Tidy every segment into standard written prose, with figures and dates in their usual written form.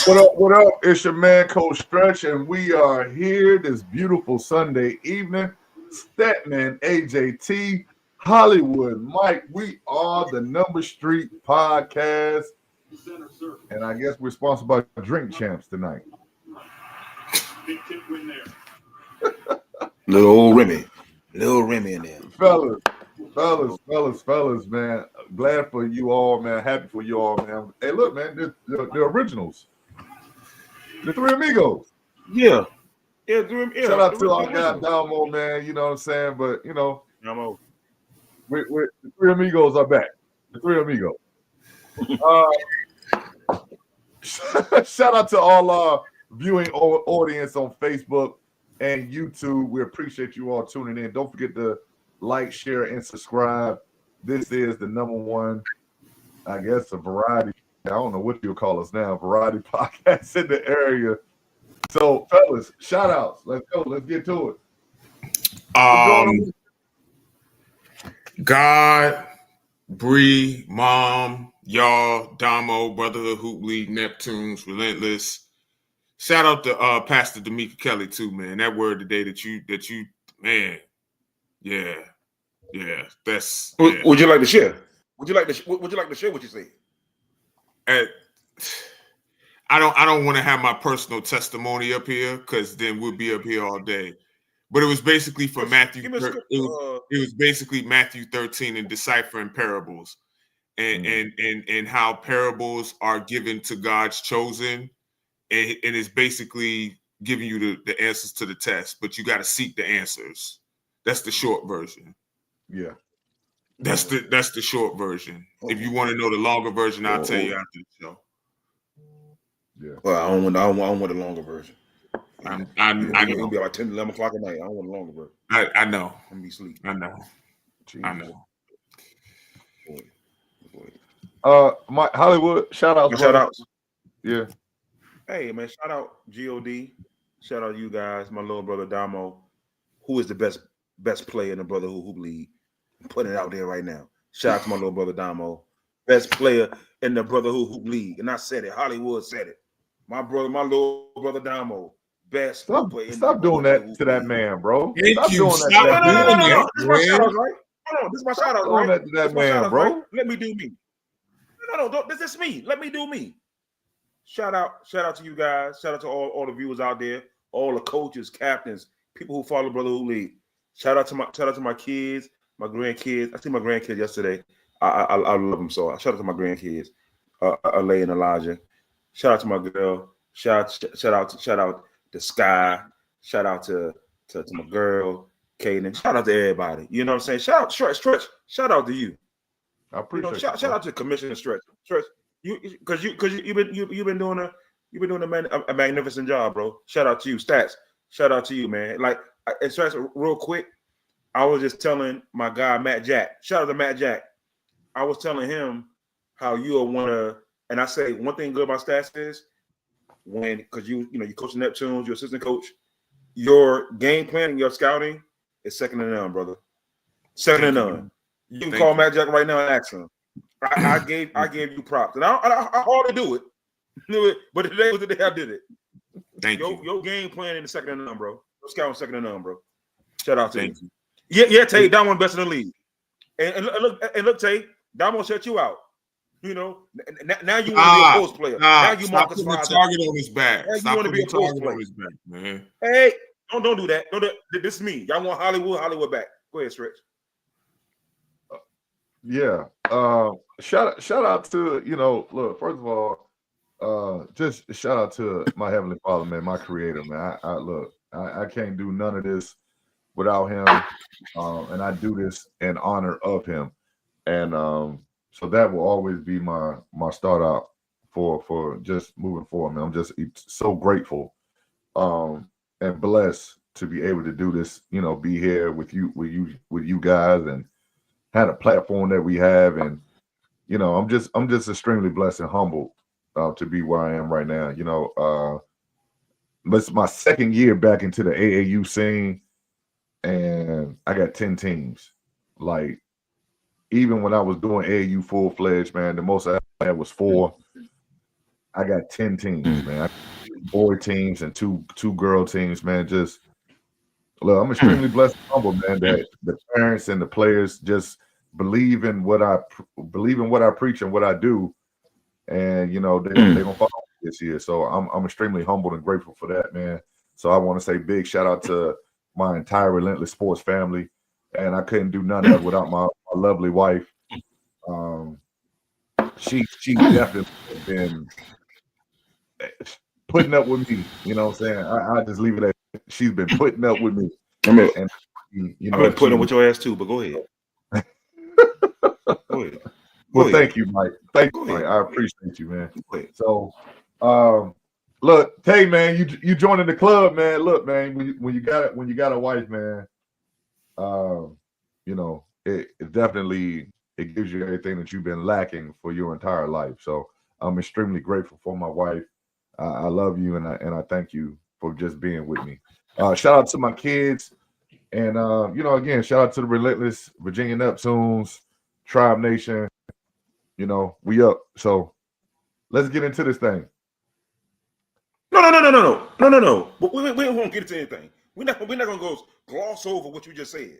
What up? What up? It's your man, Coach Stretch, and we are here this beautiful Sunday evening. Statman, AJT, Hollywood Mike. We are the Number Street Podcast, and I guess we're sponsored by Drink Champs tonight. Little Remy in there. Fellas, man. Glad for you all, man. Happy for you all, man. Hey, look, man, the originals. The Three Amigos. Yeah. Shout out to our guy Damo, man. You know what I'm saying? But Damo. The Three Amigos are back. The Three Amigos. Shout out to all our viewing audience on Facebook and YouTube. We appreciate you all tuning in. Don't forget to like, share, and subscribe. This is the number one, I guess, a variety. I don't know what you'll call us now, variety podcast in the area. So, fellas, shout outs. Let's go. Let's get to it. God, Bree, Mom, y'all, Damo, Brotherhood Hoop League, Neptunes, Relentless. Shout out to Pastor D'Amica Kelly too, man. That word today that you, man, yeah. That's. Yeah. Would you like to share? Would you like to share what you say? I don't want to have my personal testimony up here because then we'll be up here all day. But it was basically for Matthew. It was basically Matthew 13 and deciphering parables, and how parables are given to God's chosen, and it's basically giving you the answers to the test. But you got to seek the answers. That's the short version. Yeah. That's the short version. If you want to know the longer version, I'll tell you after the show. Yeah. Well, I don't want the longer version. I know. It'll be like 10, 11 o'clock at night. I don't want the longer version. I know. I'm gonna be asleep. I know. Jesus. I know. My Hollywood, shout outs. Yeah. Hey man, shout out God. Shout out you guys, my little brother Damo, who is the best player in the Brotherhood Hoop League. I'm putting it out there right now. Shout out to my little brother Damo, best player in the Brotherhood Hoop League. And I said it. Hollywood said it. My little brother Damo, best. Stop doing that to that man, bro. Thank you. This is my shout out, right? Hold on, this is my shout out, right? That to that man, bro. Right? Let me do me. No, this is me. Let me do me. Shout out to you guys. Shout out to all the viewers out there, all the coaches, captains, people who follow Brotherhood League. Shout out to my kids, my grandkids. I see my grandkids yesterday. I love them so. Shout out to my grandkids, Alay and Elijah. Shout out to my girl. Shout out to Sky. Shout out to my girl, Kaden. Shout out to everybody. You know what I'm saying? Shout out Stretch. Shout out to you. I appreciate. Shout out to Commissioner Stretch. You've been doing a magnificent job, bro. Shout out to you, Stats. Shout out to you, man. Like, and Stretch, real quick, I was just telling my guy Matt Jack. Shout out to Matt Jack. I was telling him how you'll want to, and I say one thing good about Stats is because you coach the Neptunes, your assistant coach, your game plan and your scouting is second to none, brother. Second to none. You can call Matt Jack right now and ask him. I gave you props, and I hardly do it, but today was the day I did it. Thank you. Your game plan in the second to none, bro. Your scouting second to none, bro. Shout out to you. Yeah, Tay, that one best in the league. And look, Tay, that one shut you out. You know, now you want to be a post player. Now you stop putting a target on his back. Now you want to be a post player. Man. Hey, don't do that. This is me. Y'all want Hollywood back. Go ahead, Stretch. Yeah. Shout out to, look, first of all, just shout out to my Heavenly Father, man, my creator, man. I can't do none of this without him. And I do this in honor of him. And so that will always be my start out for just moving forward, man. I'm just so grateful and blessed to be able to do this, be here with you guys and had a platform that we have, and I'm just extremely blessed and humbled to be where I am right now. It's my second year back into the AAU scene, and I got 10 teams. Like, even when I was doing AAU full-fledged, man, the most I had was 4. I got 10 teams, man. I got 2 boy teams and two girl teams, man. Just look, I'm extremely blessed and humble, man, that the parents and the players just believe in what I preach and what I do, and they're gonna follow me this year. So I'm extremely humbled and grateful for that, man. So I want to say big shout out to my entire Relentless Sports family, and I couldn't do none of it without my lovely wife. She definitely been putting up with me. You know what I'm saying? I just leave it at she's been putting up with me. I've been putting up with your ass too, but go ahead. Go ahead. Well, thank you, Mike. Thank you, Mike. I appreciate you, man. So, look, Tay, man, you joining the club, man. Look, man, when you got a wife, man, it definitely it gives you everything that you've been lacking for your entire life. So I'm extremely grateful for my wife. I love you, and I thank you for just being with me. Shout out to my kids, and again, shout out to the Relentless Virginia Neptunes, Tribe Nation. We up. So let's get into this thing. No. We won't get into anything. We're not gonna go gloss over what you just said.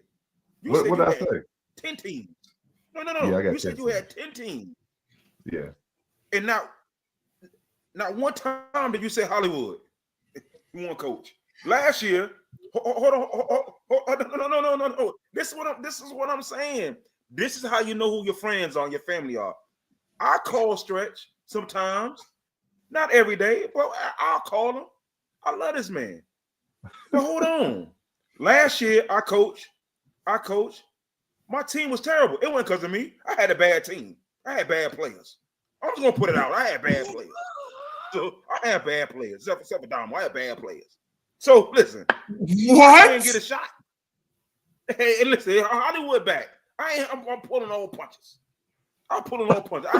What did I say? 10 teams. No. Yeah, you said you had 10 teams. Yeah. And not one time did you say Hollywood. You want to coach. Last year, hold on. No. This is what I'm saying. This is how you know who your friends are, your family are. I call Stretch sometimes, not every day, but I'll call him. I love this man. But hold on. Last year, I coached. My team was terrible. It wasn't because of me. I had a bad team. I had bad players. I'm just gonna put it out. I had bad players. So I had bad players. Except for Dom, I had bad players. So listen, what? I didn't get a shot. Hey, listen, Hollywood back. I'm pulling all punches. I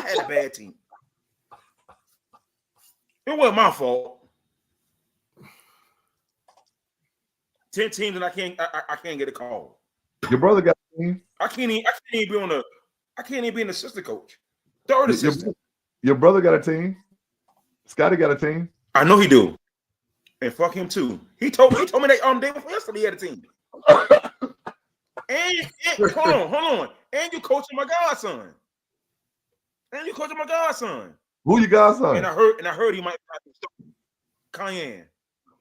had a bad team. It wasn't my fault. 10 teams and I can't get a call. Your brother got a team. I can't even be an assistant coach. Third assistant. Your brother got a team. Scotty got a team. I know he do. And fuck him too. He told me that day before yesterday he had a team. and hold on. And you coaching my godson. Who your godson? And I heard he might Cayenne.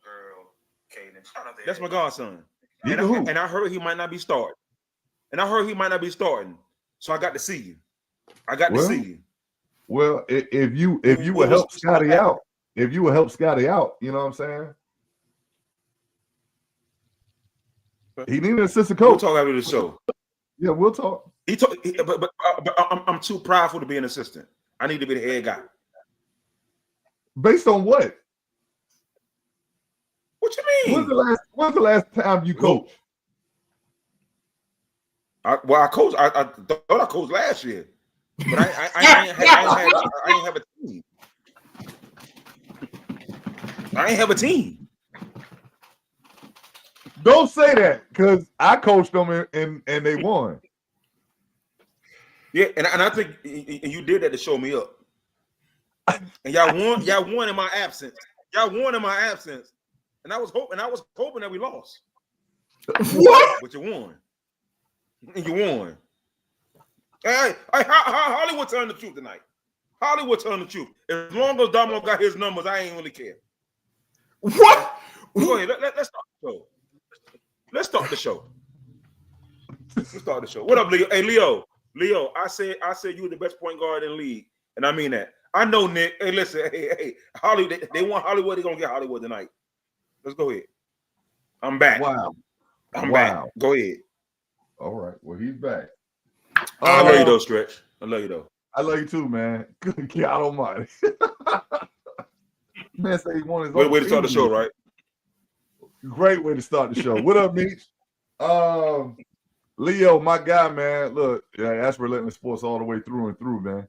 Girl, Caden. That's my godson. And I heard he might not be starting. So I got to see you. Well, if you would help Scotty out, you know what I'm saying? He needed an assistant coach. We'll talk after the show. Yeah, we'll talk. But I'm too prideful to be an assistant. I need to be the head guy. Based on what? What you mean? When's the last time you coached? I coached. I thought I coached last year, but I ain't have a team. I ain't have a team. Don't say that, because I coached them and they won. Yeah, and I think you did that to show me up. And y'all won in my absence. And I was hoping that we lost. What? But you won. And you won. Hey, Hollywood telling the truth tonight. As long as Domino got his numbers, I ain't really care. What? Go ahead. Let's start the show. What up, Leo? Hey, Leo, I said you were the best point guard in the league, and I mean that. I know, Nick. Hey, listen, hey, Hollywood. They want Hollywood. They're gonna get Hollywood tonight. Let's go ahead. I'm back. Wow. I'm back. Go ahead. All right. Well, he's back. I love you though, Stretch. I love you though. I love you too, man. Good God Almighty. Man, say he won his way to start the show, right? Great way to start the show. What up, Meech? Leo, my guy, man. Look, that's Relentless Sports all the way through and through, man.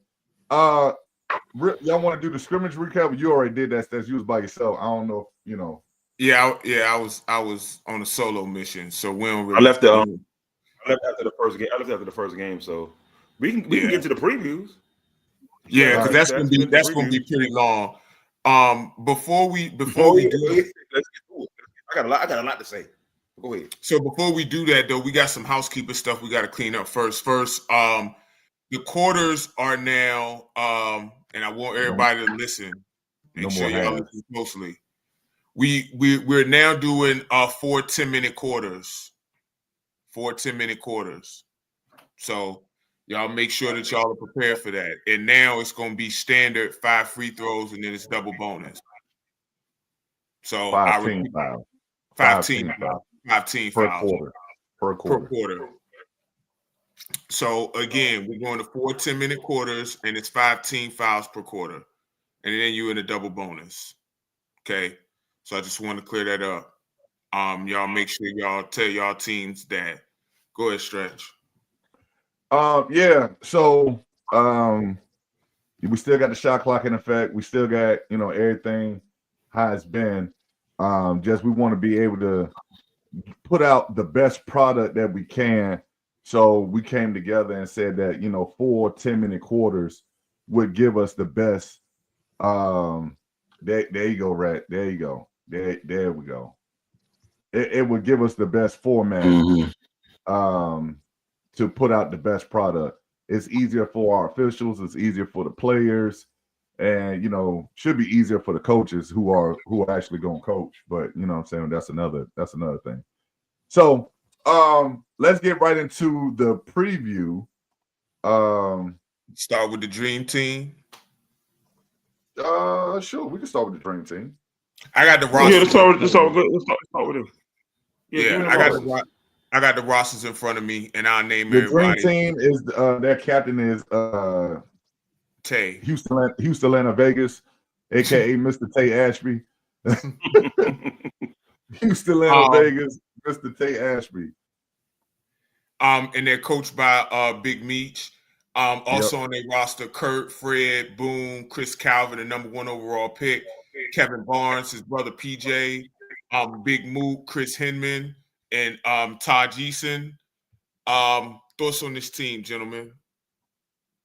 Y'all want to do the scrimmage recap? You already did that. Stats. You was by yourself. I don't know if you know. Yeah, I was on a solo mission, so we don't really. I left after the first game, so we can get to the previews. Yeah, because that's gonna be pretty long. Before we do it, let's get to it. I got a lot to say. Go ahead. So before we do that, though, we got some housekeeping stuff we got to clean up first. The quarters are now, and I want everybody to listen. Make sure y'all listen closely. We're now doing 4 10-minute quarters. 4 10-minute quarters. So y'all make sure that y'all are prepared for that. And now it's going to be standard 5 free throws, and then it's double bonus. So 5 team fouls. 5 team fouls. 5 team fouls per quarter. So again, we're going to 4 10-minute quarters, and it's 5 team fouls per quarter, and then you're in a double bonus. Okay, so I just want to clear that up. Y'all make sure y'all tell y'all teams that. Go ahead, Stretch. Yeah. So we still got the shot clock in effect. We still got everything how it's been. Just we want to be able to put out the best product that we can. So we came together and said that 4 10-minute quarters would give us the best. There you go, Rat. There you go. There we go. It would give us the best format to put out the best product. It's easier for our officials. It's easier for the players, and should be easier for the coaches who are actually going to coach. But you know what I'm saying, that's another thing. So let's get right into the preview. Start with the dream team. Sure, we can start with the dream team. I got the roster. Yeah, let's start with him. Yeah, I got the rosters in front of me, and I'll name the everybody. The dream team is their captain is Tay Houston, Atlanta, Vegas, aka Mr. Tay Ashby. Houston, Atlanta, Vegas, Mr. Tay Ashby. And they're coached by Big Meech. Also on their roster, Kurt, Fred, Boone, Chris Calvin, the #1 overall pick, Kevin Barnes, his brother PJ, Big Mook, Chris Hinman, and Todd Eason. Thoughts on this team, gentlemen?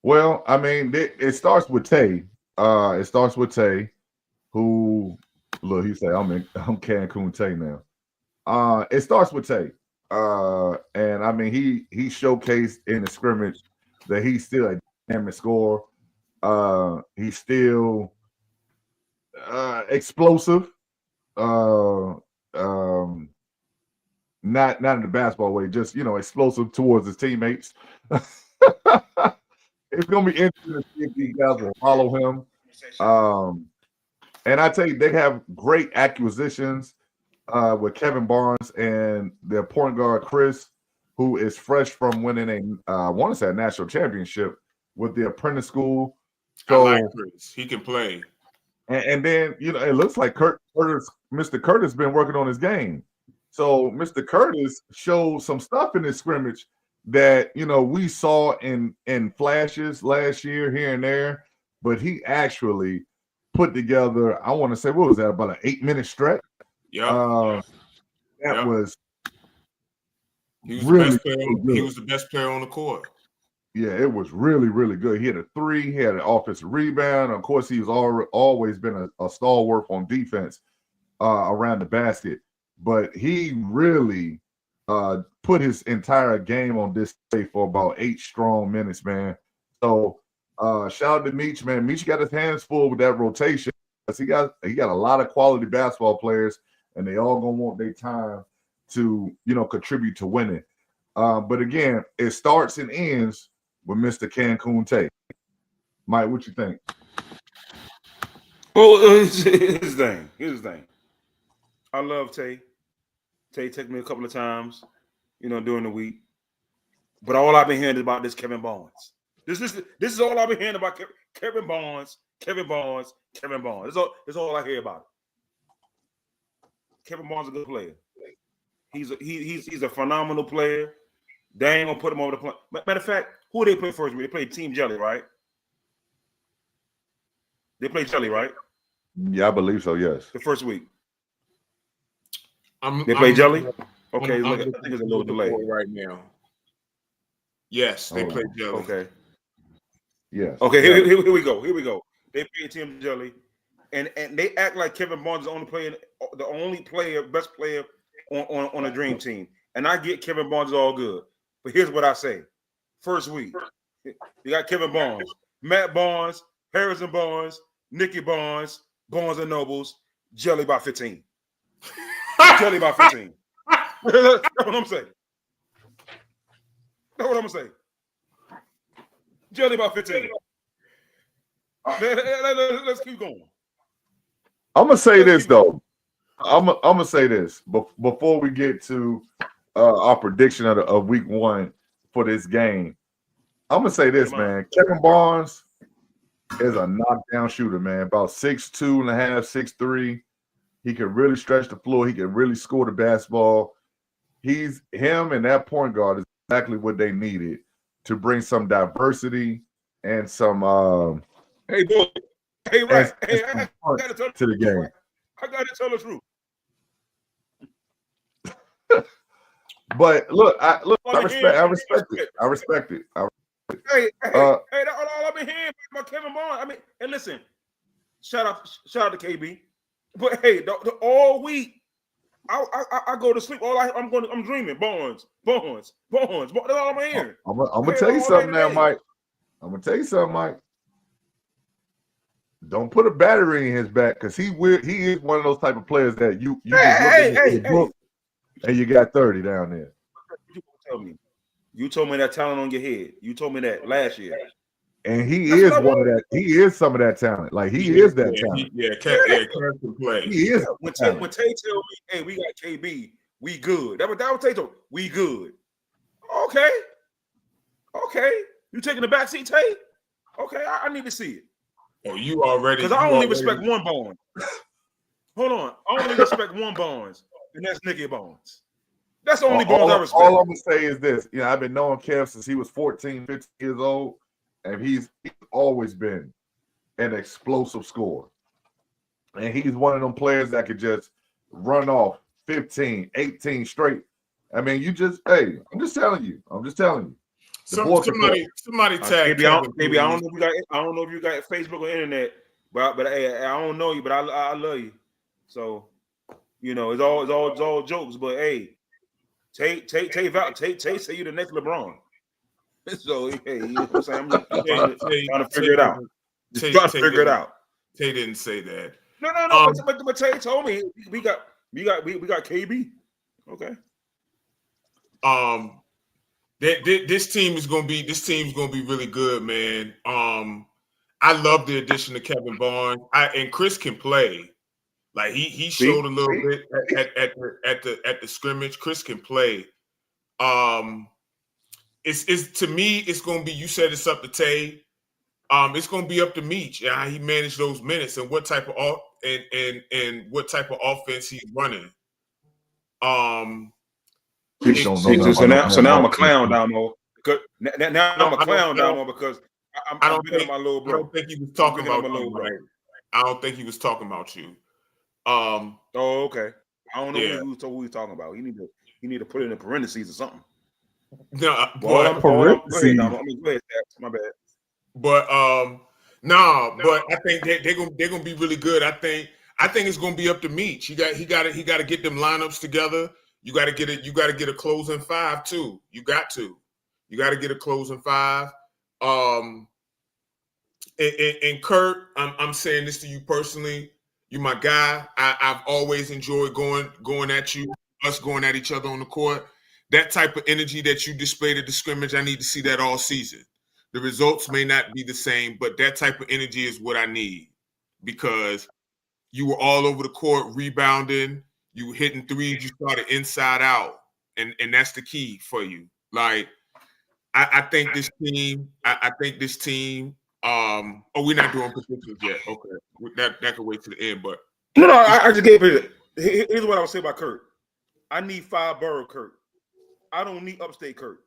Well, I mean, it starts with Tay. It starts with Tay, who look, he said, I'm Cancun Tay now. It starts with Tay. And I mean, he showcased in the scrimmage that he's still a dynamic scorer. He's still explosive. Not in the basketball way, just explosive towards his teammates. It's gonna be interesting to see if these guys will follow him. And I tell you, they have great acquisitions with Kevin Barnes and their point guard Chris, who is fresh from winning I want to say a national championship with the apprentice school. So, I like Chris. He can play. And then it looks like Mr. Curtis been working on his game. So Mr. Curtis showed some stuff in this scrimmage that we saw in flashes last year here and there, but he actually put together, I want to say, what was that, about an 8-minute stretch? Yeah. That was he was really the best player. He was the best player on the court. Yeah, it was really, really good. He had a 3, he had an offensive rebound. Of course, he's always been a stalwart on defense around the basket. But he really put his entire game on display for about 8 strong minutes, man. So shout out to Meech, man. Meech got his hands full with that rotation. He got a lot of quality basketball players, and they all gonna want their time to contribute to winning. But again, it starts and ends with Mr. Cancun Tay. Mike, what you think? Well, here's the thing. I love Tay. Tay took me a couple of times, during the week. But all I've been hearing is about this Kevin Barnes. This is all I've been hearing about Kevin Barnes. Kevin Barnes. That's all I hear about it. Kevin Barnes is a good player. He's a phenomenal player. They ain't gonna put him over the plane. Matter of fact, who they play first? They played Team Jelly, right? They played Jelly, right? Yeah, I believe so. Yes. The first week. They play Jelly. Okay, I think it's a little delay right now. Yes, they play Jelly. Okay. Yes. Okay, here we go. They played Team Jelly. and they act like Kevin Barnes is the only player, best player on a dream team. And I get Kevin Barnes is all good, but here's what I say: first week, you got Kevin Barnes, Matt Barnes, Harrison Barnes, Nicky Barnes, Barnes and Nobles, jelly by 15. Jelly by 15. That's what I'm saying. That's what I'm saying. Jelly by 15. Let's keep going. I'm gonna say this though. I'm gonna say this before we get to our prediction of week 1 for this game. I'm gonna say this, man. Kevin Barnes is a knockdown shooter, man. About 6'2 and a half, 6'3. He can really stretch the floor. He can really score the basketball. Him and that point guard is exactly what they needed to bring some diversity and some hey boy, hey right, hey, I gotta tell to the game. Right. I gotta tell the truth. But look, I respect it. Hey, that's all I've been hearing about Kevin Barnes. I mean, and listen, shout out to KB. But hey, the all week, I go to sleep. I'm dreaming Barnes. That's all I'm hearing. I'm gonna tell you something now, Mike. Mike. Don't put a battery in his back because he is one of those type of players that you just look at the book and you got 30 down there. You told me that talent on your head. You told me that last year. And he is one of that. He is some of that talent. Like he is that talent. Can play. He is. When Tay tell me, "Hey, we got KB, we good." That was Tay told me, we good. Okay. You taking the back seat, Tay? Okay, I need to see it. Oh, you already? Because I only respect one Barnes. Hold on, I only respect one Barnes, and that's Nicky Barnes. That's the only Barnes I respect. All I'm gonna say is this: I've been knowing Kev since he was 14, 15 years old. And he's always been an explosive scorer. And he's one of them players that could just run off 15, 18 straight. I mean, I'm just telling you. Somebody tag. Maybe I don't know if you got Facebook or internet, but hey, I don't know you, but I love you. So, it's all jokes. But hey, Tay say you the next LeBron. So hey, you know what I'm saying? I'm just trying to figure it out. Tay didn't say that. No. But Tay told me we got KB. Okay. This team's gonna be really good, man. I love the addition of Kevin Barnes. And Chris can play. Like he showed a little bit at the scrimmage. Chris can play. It's to me, it's gonna be. You said it's up to Tay. It's gonna be up to Meach and how he managed those minutes and what type of and what type of offense he's running. So now I'm a clown down more. Now I'm a clown down more because I'm beating my little bro. I don't think he was talking about you, right? I don't think he was talking about you. Oh, okay. I don't know who he's talking about. You need to put it in parentheses or something. No, my bad. But but I think they're gonna be really good. I think it's gonna be up to Meach. He got to get them lineups together. You got to get a closing five too. You got to get a closing five. And Kurt, I'm saying this to you personally. You're my guy. I've always enjoyed going at you, us going at each other on the court. That type of energy that you displayed at the scrimmage, I need to see that all season. The results may not be the same, but that type of energy is what I need because you were all over the court rebounding, you were hitting threes, you started inside out, and that's the key for you. Like, I think this team, we're not doing predictions yet. Okay. That can wait to the end, but no, I just gave it. Here's what I would say about Kurt. I need 5 borough Kurt. I don't need upstate Kurt.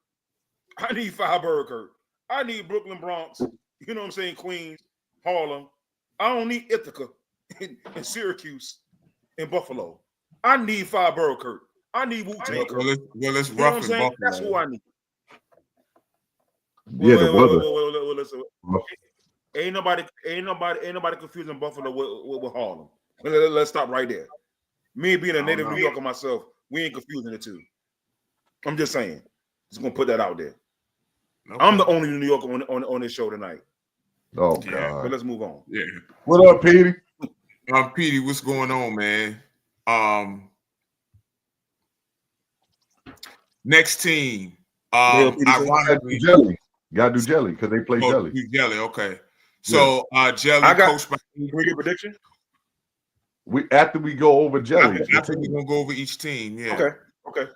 I need 5 borough Kurt. I need Brooklyn, Bronx, you know what I'm saying, Queens, Harlem. I don't need Ithaca in Syracuse and Buffalo. I need 5 borough Kurt. I need Wu-Tang Kurt. Well, it's rough in Buffalo. That's who I need. Yeah, the weather. Ain't nobody confusing Buffalo with Harlem. Let's stop right there. Me being a native New Yorker myself, we ain't confusing the two. I'm just saying. Just gonna put that out there. Okay. I'm the only New Yorker on this show tonight. Oh God. But let's move on. Yeah. What up, Petey? Petey, what's going on, man? Next team. Ironically, Jelly. Gotta do Jelly because they play Jelly. Do Jelly, okay. So Jelly coached by. Can we get prediction? After we go over Jelly. After we're gonna go over each team, yeah. Okay.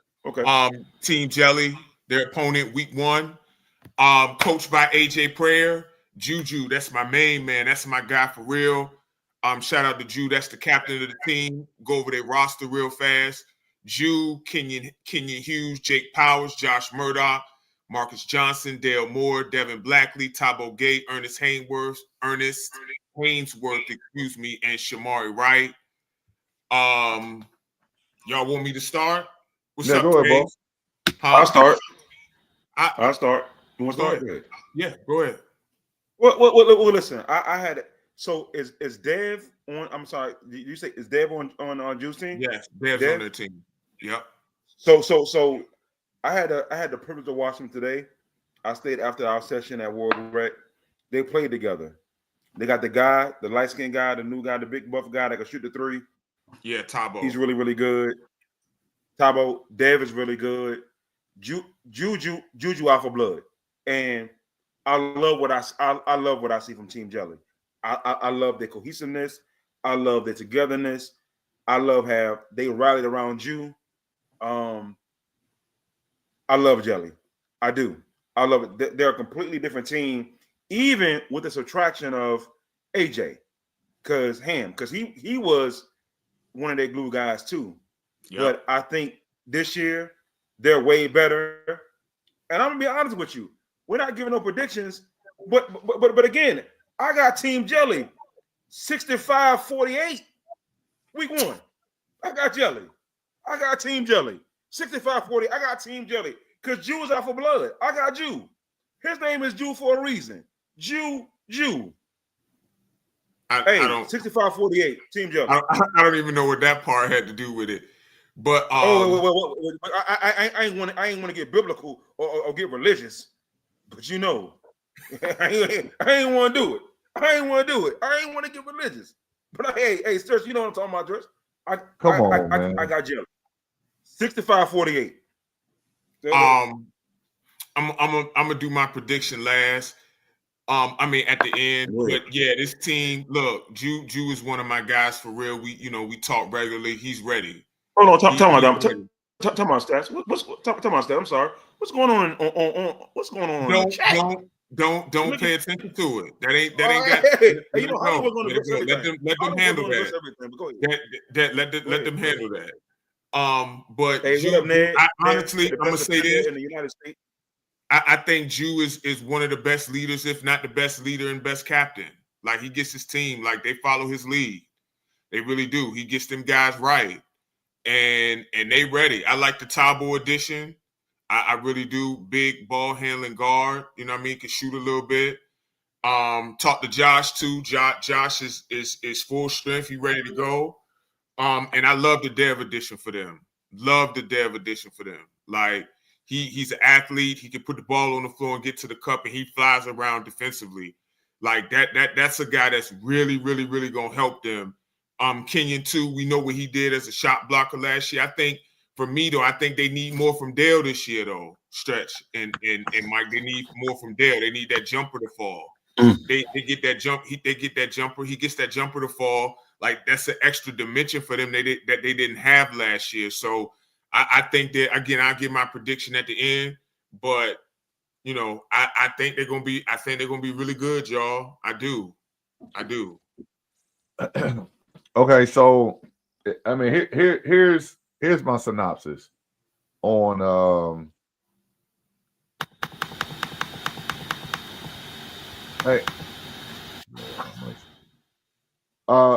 Team Jelly, their opponent week 1. Coached by AJ Prayer. Juju, that's my main man. That's my guy for real. Shout out to Ju. That's the captain of the team. Go over their roster real fast. Ju, Kenyon Hughes, Jake Powers, Josh Murdoch, Marcus Johnson, Dale Moore, Devin Blackley, Tabo Gate, Ernest Haynesworth, and Shamari Wright. Y'all want me to start? What's up, go ahead, I'll start. I'll start. You want to start? Go ahead. Yeah, go ahead. Well, listen. I had it. So is Dev on? I'm sorry. Did you say is Dev on Juice team? Yes, Dev's on their team. Yep. So I had the privilege of watching them today. I stayed after our session at World Rec. They played together. They got the guy, the light skinned guy, the new guy, the big buff guy that can shoot the 3. Yeah, Tabo. He's really, really good. Tabo, Dev is really good. Juju out for blood, and I love what I see from Team Jelly. I love their cohesiveness. I love their togetherness. I love how they rallied around you. I love Jelly. I do. I love it. They're a completely different team, even with the subtraction of AJ, because he was one of their glue guys too. Yep. But I think this year they're way better. And I'm gonna be honest with you, we're not giving no predictions, but again, I got Team Jelly 65-48 week 1. I got Jelly. I got Team Jelly 65-40. I got Team Jelly because Jew is out for blood. I got Jew. His name is Jew for a reason. Jew. I don't 65-48 Team Jelly. I don't even know what that part had to do with it. But I ain't want to get biblical or get religious, but you know, I ain't want to do it. I ain't want to get religious. But hey, Stretch, you know what I'm talking about, Stretch? I got Jelly. 65-48. I'm gonna do my prediction last. At the end, but yeah, this team. Look, Jew is one of my guys for real. We talk regularly. He's ready. Hold on, talk about stats. What's stats? I'm sorry. What's going on what's going on? Don't pay attention to it. That ain't got. Let them handle that. Let them handle that. But I honestly, I'm gonna say this. In the United States, I think Jew is one of the best leaders, if not the best leader and best captain. Like he gets his team, like they follow his lead. They really do. He gets them guys right. And they ready. I like the Tabo edition. I really do. Big ball handling guard. You know what I mean? Can shoot a little bit. Talk to Josh too. Josh is full strength. He ready to go. And I love the Dev edition for them. Like he's an athlete. He can put the ball on the floor and get to the cup, and he flies around defensively. Like that's a guy that's really, really, really gonna help them. Kenyon too, we know what he did as a shot blocker last year. I think for me though, I think they need more from Dale this year though. Stretch and Mike, they need more from Dale. They need that jumper to fall. They get that jump. They get that jumper. He gets that jumper to fall. Like that's an extra dimension for them that they didn't have last year. So I think that again, I'll give my prediction at the end, but I think they're gonna be really good, y'all. I do. Okay, so I mean, here's my synopsis on hey.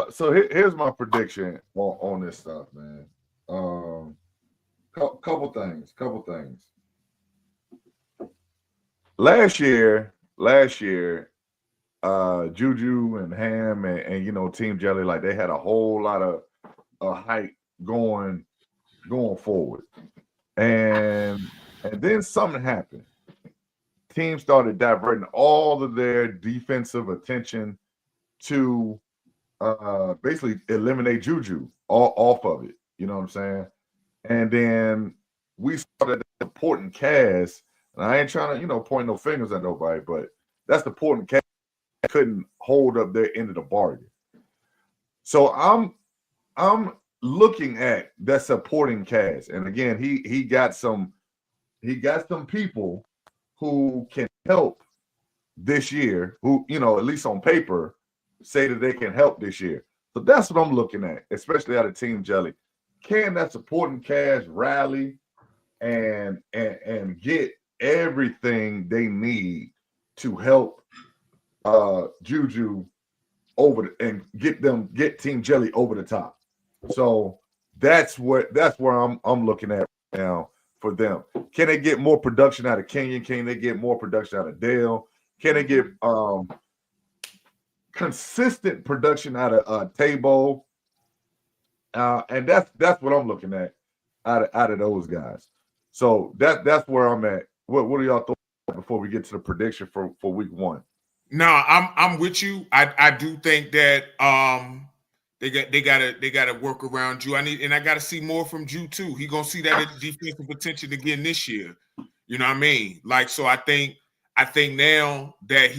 So here's my prediction on this stuff, man. Couple things. Last year, Juju and Ham and you know Team Jelly, like they had a whole lot of hype going forward, and then something happened. Teams started diverting all of their defensive attention to basically eliminate Juju off of it. You know what I'm saying? And then we started supporting Kaz. And I ain't trying to, you know, point no fingers at nobody, but that's the important Kaz couldn't hold up their end of the bargain. So I'm looking at that supporting Kaz. And again, he got some people who can help this year, who, you know, at least on paper, say that they can help this year. So that's what I'm looking at, especially out of Team Jelly. Can that supporting cast rally and get everything they need to help Juju over and get Team Jelly over the top? So that's where I'm looking at now for them. Can they get more production out of Kenyon? Can they get more production out of Dale? Can they get consistent production out of Tabo? And that's what I'm looking at out of those guys. So that's where I'm at. What are y'all thoughts before we get to the prediction for week 1? No, I'm with you. I do think that they gotta work around Ju. I gotta see more from Ju too. He gonna see that defensive potential again this year. You know what I mean? Like, so I think now that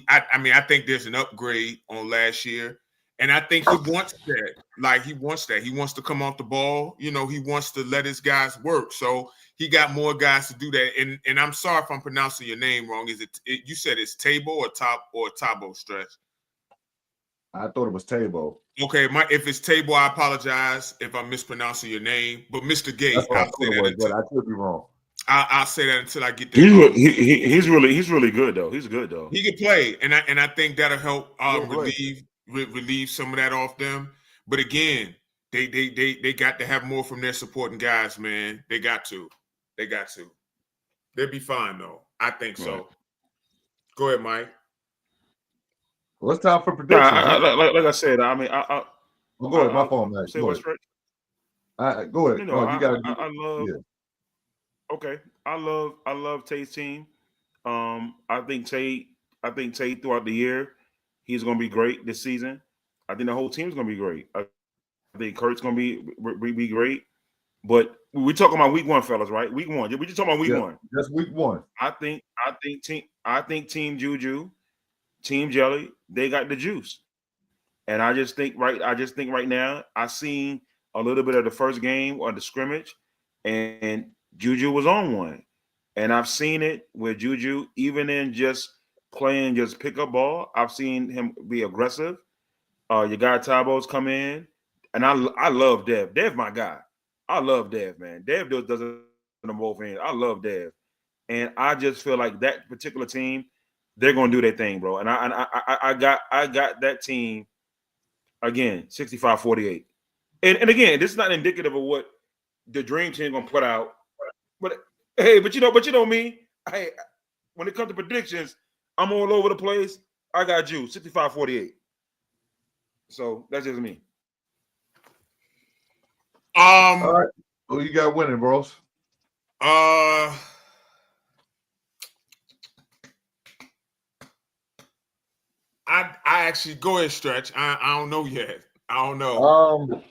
I think there's an upgrade on last year. And I think he wants that. Like, he wants that. He wants to come off the ball. You know, he wants to let his guys work. So he got more guys to do that. And I'm sorry if I'm pronouncing your name wrong. Is it you said it's Tabo or Tabo, Stretch? I thought it was Tabo. Okay, if it's Tabo, I apologize if I'm mispronouncing your name. But Mr. Gay, I could be wrong. I'll say that until I get that. He's really good though. He's good though. He can play, and I think that'll help relieve some of that off them. But again, they got to have more from their supporting guys, man. They got to. They'll be fine though. I think so. Right. Go ahead, Mike. Well, it's time for predictions. Like I said, I mean, go ahead. My phone, man. Say what's right. Go ahead. Okay, I love Tate's team. I think Tate throughout the year, he's going to be great this season. I think the whole team's going to be great. I think Kurt's going to be great. But we're talking about week 1, fellas, right? Week 1. We're just talking about week 1. That's week 1. I think Team Juju, Team Jelly, they got the juice. And I just think right now, I seen a little bit of the first game or the scrimmage, and Juju was on one. And I've seen it with Juju, even in just playing just pick-up ball, I've seen him be aggressive. Your guy Tabo's come in, and I love Dev. Dev, my guy. I love Dev, man. Dev does it on both ends. I love Dev. And I just feel like that particular team, they're going to do their thing, bro. And I got that team, again, 65-48. And again, this is not indicative of what the Dream Team going to put out. But hey, but you know me. Hey, when it comes to predictions, I'm all over the place. I got you 65-48. So that's just me. All right. Who you got winning, bros? I actually go ahead, Stretch. I don't know yet. I don't know.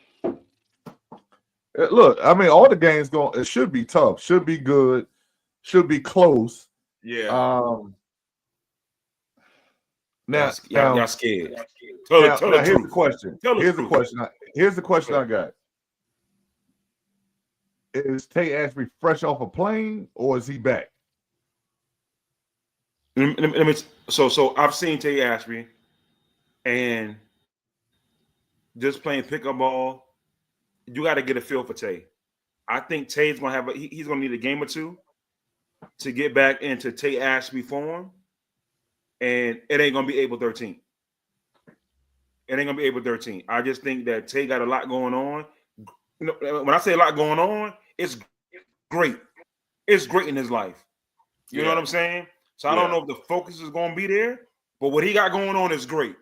Look, I mean, all the games it should be tough, should be good, should be close. Yeah. Now y'all scared. Here's the question. Here's the question I got. Is Tate Ashby fresh off a plane, or is he back? So I've seen Tate Ashby, and just playing pickup ball, you got to get a feel for Tate. I think Tate's gonna he's gonna need a game or two to get back into Tate Ashby form, and it ain't gonna be April 13th. It ain't gonna be April 13th. I just think that Tate got a lot going on. You know, when I say a lot going on, it's great. It's great in his life. You know what I'm saying? So I don't know if the focus is gonna be there, But what he got going on is great,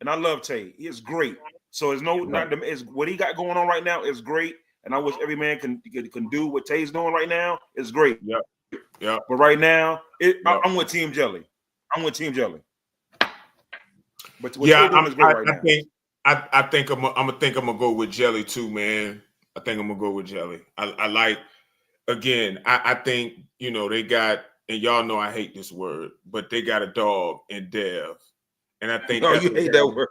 and I love Tay. He is great. So it's it's what he got going on right now is great, and I wish every man can do what Tay's doing right now. It's great. Yeah. But right now, I'm with Team Jelly. I'm with Team Jelly. But what Tay doing is great right now. I think I'm gonna go with Jelly too, man. I think I'm gonna go with Jelly. I like. Again, I think, they got, and y'all know I hate this word, but they got a dog in Dev. And I think you hate that word.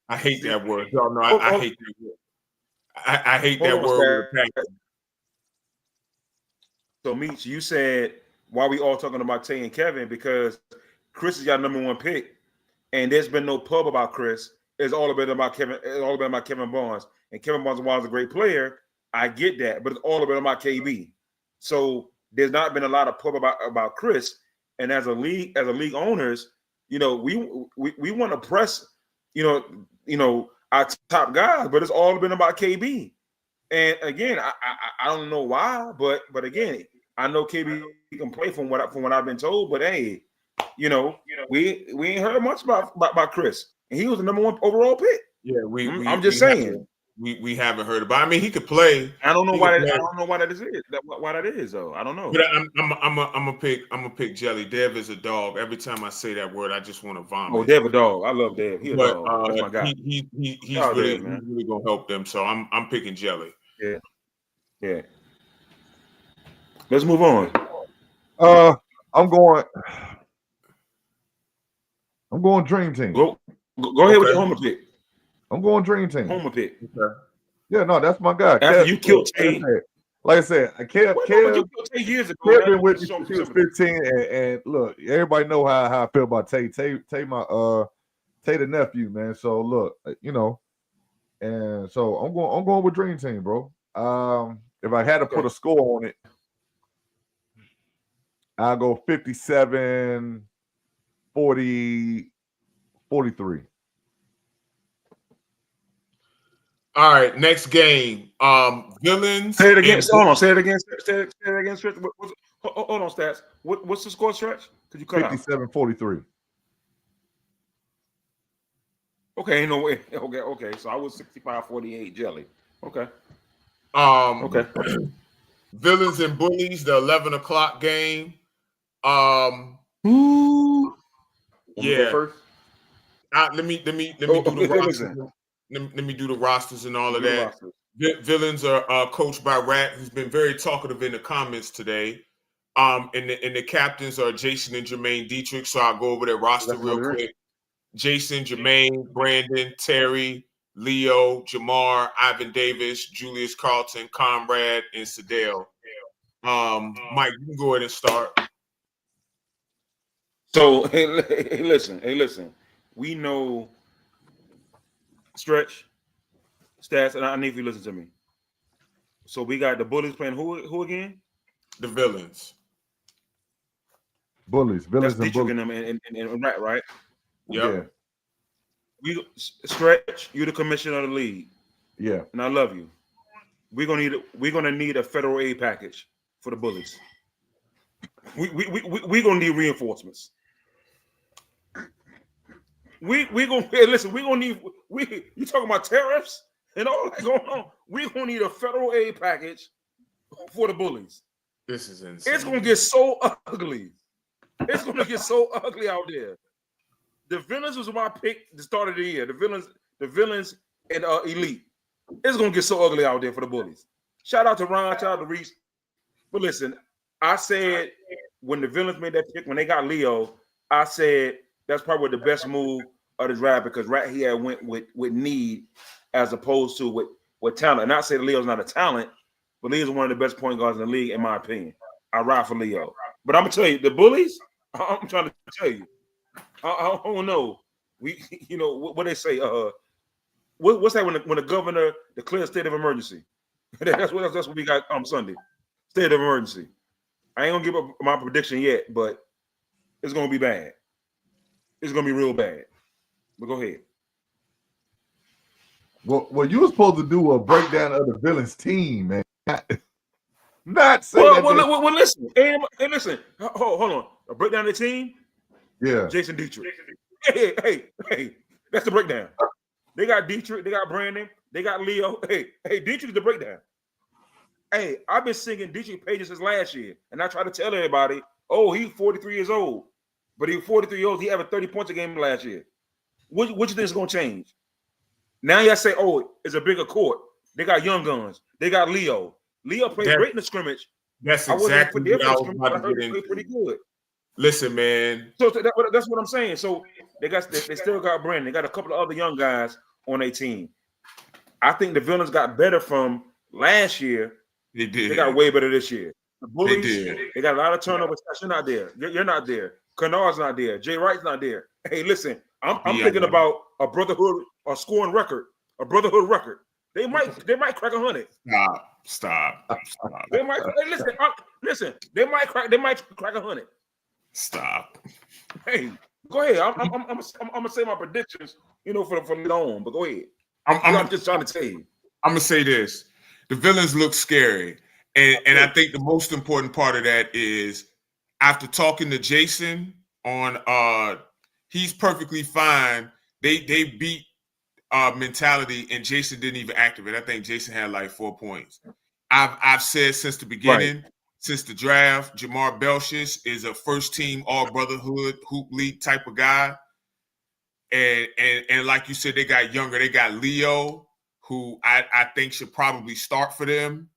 I hate that word. Y'all know I hate that word. I hate that word. So, Meech, you said, why we all talking about Tay and Kevin? Because Chris is your #1 pick, and there's been no pub about Chris. It's all been about Kevin. It's all been about Kevin Barnes. And Kevin Barnes is a great player. I get that, but it's all been about KB. So there's not been a lot of pub about Chris, and as a league owners, we want to press, our top guys, but it's all been about KB. And again, I don't know why, but again, I know KB can play from what I've been told. But hey, we ain't heard much about Chris, and he was the #1 overall pick. Yeah, I'm just saying. We haven't heard about. I mean, he could play. I don't know why that. I don't know why that is. Why that is though. I don't know. But I'm a pick Jelly. Dev is a dog. Every time I say that word, I just want to vomit. Oh, Dev a dog. I love Dev. He a dog. That's my guy. He's really gonna help them. So I'm picking Jelly. Yeah. Let's move on. I'm going Dream Team. Go ahead with your homer pick. I'm going Dream Team. Homer pick. Okay. Yeah, no, that's my guy. After you killed Tay. Like I said, you killed Tay years ago. Kev been with me since he was 15, and look, everybody know how I feel about Tay. Tay the nephew, man. So look, and so I'm going with Dream Team, bro. If I had to put a score on it, I'll go 57-40-43. All right, next game. Villains. Say it again. Hold on. Say it again. Say it again. Stretch. Hold on, Stats. What's the score, Stretch? Could you cut 57-43. Okay, no way. Okay. So I was 65-48 Jelly. Okay. Okay. Villains and Bullies, the 11 o'clock game. Yeah. First? Let me do the rosters. Let me do the rosters and all of that. Villains are coached by Rat, who's been very talkative in the comments today. And the captains are Jason and Jermaine Dietrich. So I'll go over their roster real quick. Jason, Jermaine, Brandon, Terry, Leo, Jamar, Ivan Davis, Julius Carlton, Conrad, and Sadell. Mike, you can go ahead and start. So hey, listen. We know Stretch, Stats, and I need you to listen to me. So we got the Bullies playing who again? The Villains. Villains That's and Dietrich Bullies. and Rat, right? Yep. Yeah. Stretch, you're the commissioner of the league. Yeah. And I love you. We're gonna need a federal aid package for the Bullies. We're gonna need reinforcements. We gonna listen. We gonna need. You talking about tariffs and all that going on? We gonna need a federal aid package for the Bullies. This is insane. It's gonna get so ugly. It's gonna get so ugly out there. The Villains was my pick at the start of the year. The Villains and Elite. It's gonna get so ugly out there for the Bullies. Shout out to Ron, shout out to Reese. But listen, I said when the Villains made that pick, when they got Leo, I said that's probably the best move of the draft because he had went with need as opposed to with talent. And not say that Leo's not a talent, but Leo's one of the best point guards in the league, in my opinion. I ride for Leo. But I'm gonna tell you, the Bullies, I'm trying to tell you, I don't know. What they say, what's that when the governor declares state of emergency? that's what we got on Sunday. State of emergency. I ain't gonna give up my prediction yet, but it's gonna be bad. It's gonna be real bad. But go ahead. Well, you were supposed to do a breakdown of the Villains team, man. Not saying well, listen. Hey, listen. Hold on. A breakdown of the team. Yeah. Jason Dietrich. Hey, that's the breakdown. They got Dietrich, they got Brandon, they got Leo. Hey, Dietrich's the breakdown. Hey, I've been singing Dietrich pages since last year, and I try to tell everybody, oh, he's 43 years old. But he was 43 years old, he averaged 30 points a game last year. What you think is going to change? Now y'all say, oh, it's a bigger court. They got young guns. They got Leo. Leo played great in the scrimmage. That's exactly what I was about to get into. Pretty good. Listen, man. So that's what I'm saying. So they still got Brandon. They got a couple of other young guys on their team. I think the Villains got better from last year. They did. They got way better this year. The Bullies, they got a lot of turnovers. You're not there. You're not there. Kennard's not there. Jay Wright's not there. Hey, listen, I'm thinking about a brotherhood, a scoring record, a brotherhood record. They might crack 100. Stop. They might listen. They might crack 100. Stop. Hey, go ahead. I'm gonna say my predictions, for later on. But go ahead. I'm just trying to tell you. I'm gonna say this: the Villains look scary, and I think the most important part of that is after talking to Jason on he's perfectly fine. They beat mentality, and Jason didn't even activate. I think Jason had like 4 points. I've said since the beginning. Right. Since the draft, Jamar Belshis is a first-team all-brotherhood hoop league type of guy. And like you said, they got younger. They got Leo, who I think should probably start for them.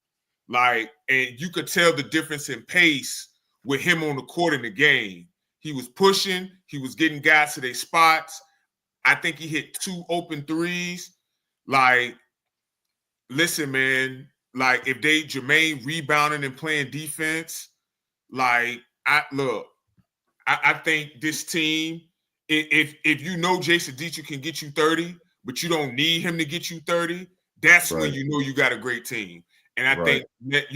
And you could tell the difference in pace with him on the court in the game. He was pushing. He was getting guys to their spots. I think he hit 2 open threes. Listen, man. If Jermaine rebounding and playing defense, I think this team, if Jason Dietrich can get you 30, but you don't need him to get you 30, that's when you know you got a great team. And I think that,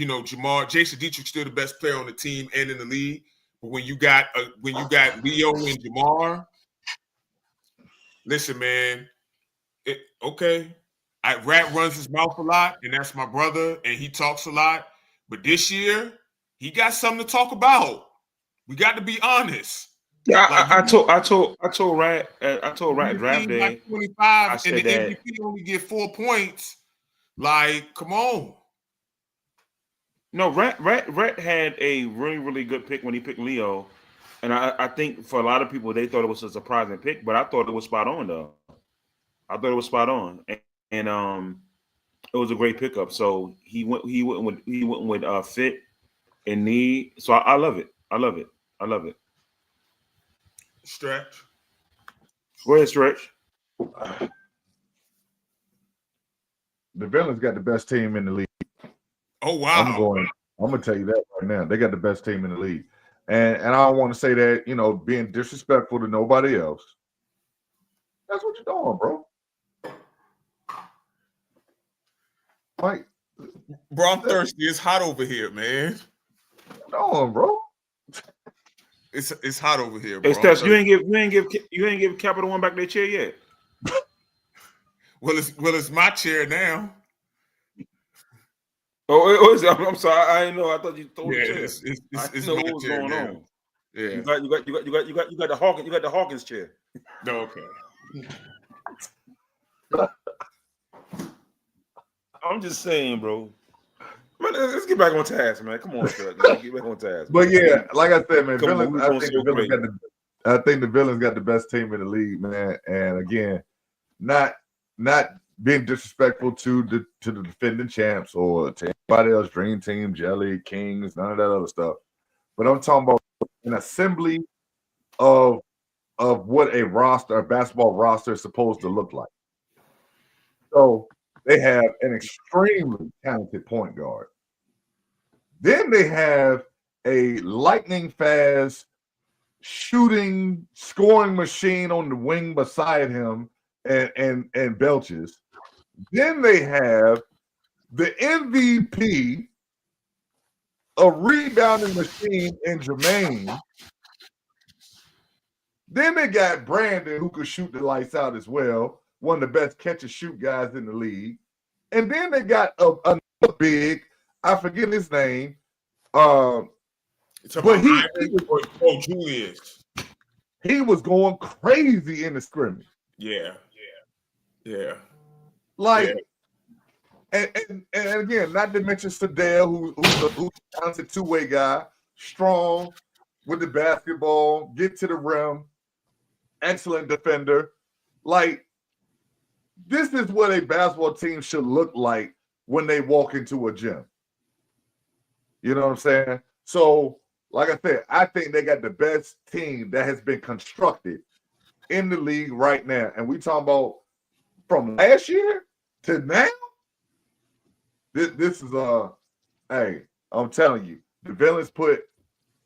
Jason Dietrich's still the best player on the team and in the league. But when you got Leo and Jamar, listen, man, okay. Rat runs his mouth a lot, and that's my brother, and he talks a lot. But this year, he got something to talk about. We got to be honest. Yeah, I told Rat draft day. Like 25, and the MVP only get 4 points. Come on. No, Rat had a really, really good pick when he picked Leo, and I think for a lot of people they thought it was a surprising pick, but I thought it was spot on though. I thought it was spot on. And it was a great pickup. So he went with fit and need. So I love it. I love it. Stretch. Go ahead, Stretch. The Villains got the best team in the league. Oh wow! I'm gonna tell you that right now. They got the best team in the league, and I don't want to say that being disrespectful to nobody else. That's what you're doing, bro. Bro, I'm thirsty. It's hot over here, man. No, bro. It's hot over here, bro. Hey, Stats, you ain't give Capital One back their chair yet. Well, it's my chair now. Oh, I'm sorry. I didn't know. I thought you told the chair. It's what was going now. on. Yeah. You got the Hawkins. You got the Hawkins chair. No, okay. I'm just saying, bro. Man, let's get back on task, man. Come on, sir. Let's get back on task. But yeah, like I said, man, I think the Villains got the best team in the league, man. And again, not being disrespectful to the defending champs or to anybody else, Dream Team, Jelly, Kings, none of that other stuff. But I'm talking about an assembly of what a basketball roster is supposed to look like. So they have an extremely talented point guard. Then they have a lightning fast shooting, scoring machine on the wing beside him and Belches. Then they have the MVP, a rebounding machine in Jermaine. Then they got Brandon, who could shoot the lights out as well. One of the best catch-and-shoot guys in the league. And then they got another big, I forget his name. But Julius. he was going crazy in the scrimmage. Yeah. Like, and again, not to mention Sadell, who's a talented two-way guy, strong with the basketball, get to the rim, excellent defender. Like, this is what a basketball team should look like when they walk into a gym. You know what I'm saying? So, like I said, I think they got the best team that has been constructed in the league right now. And we talking about from last year to now. This is hey, I'm telling you, the Villains put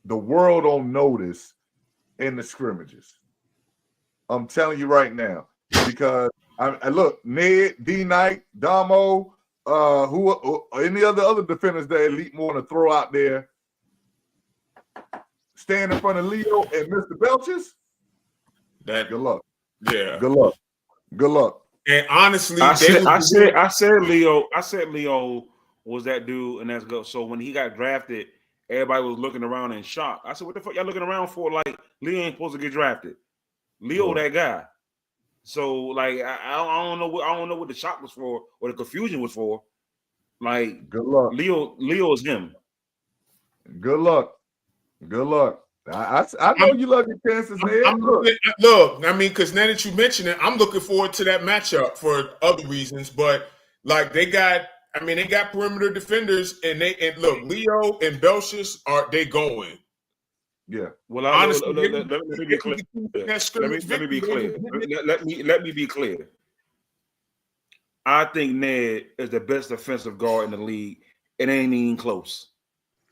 the world on notice in the scrimmages. I'm telling you right now, because I look, Ned, D Knight, Damo, who any other defenders that Elite want to throw out there, stand in front of Leo and Mr. Belches. Good luck. Yeah. Good luck. Good luck. And honestly, I said Leo was that dude, and that's good. So when he got drafted, everybody was looking around in shock. I said, "What the fuck y'all looking around for? Like Leo ain't supposed to get drafted. Leo, that guy." So like I don't know what the shock was for or the confusion was for. Like, good luck. Leo is him. Good luck. Good luck. I know you love your chances, man. Look, I mean, because now that you mention it, I'm looking forward to that matchup for other reasons. But like they got perimeter defenders, and look, Leo and Belches they going. Yeah. Well, honestly, let me be clear. Let me be clear. Let me be clear. I think Ned is the best defensive guard in the league. It ain't even close.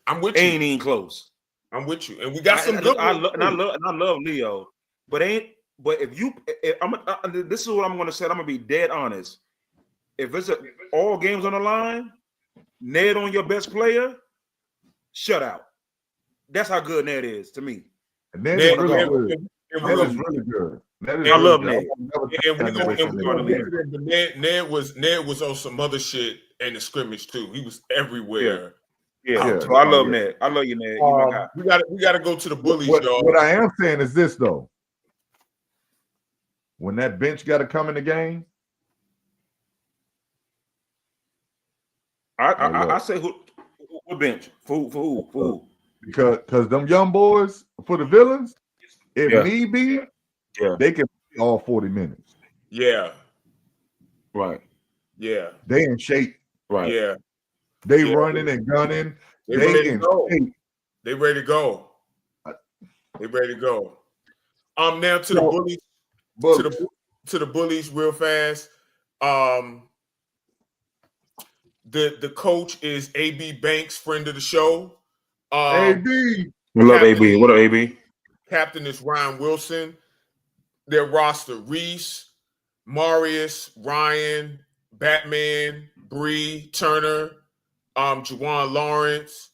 I'm with you. Ain't even close. I'm with you, and we got some good. I love Leo, but this is what I'm going to say. I'm going to be dead honest. If it's all games on the line, Ned on your best player, shut out. That's how good Ned is to me. Ned is really good. I love Ned. Ned was on some other shit in the scrimmage too. He was everywhere. Yeah. So I love Ned. I love you, Ned. We got to go to the bullies, y'all. What I am saying is this though: when that bench got to come in the game, I say who bench for who? Because them young boys for the Villains, if need be, they can play all 40 minutes. Yeah. Right. Yeah. They in shape. Right. Yeah. They running and gunning. They ready in to go. shape. They ready to go. They ready to go. Now to the bullies. To the bullies real fast. The coach is AB Banks, friend of the show. AB. We love AB. What up, AB? Captain is Ryan Wilson. Their roster: Reese, Marius, Ryan, Batman, Bree, Turner, Juwan Lawrence,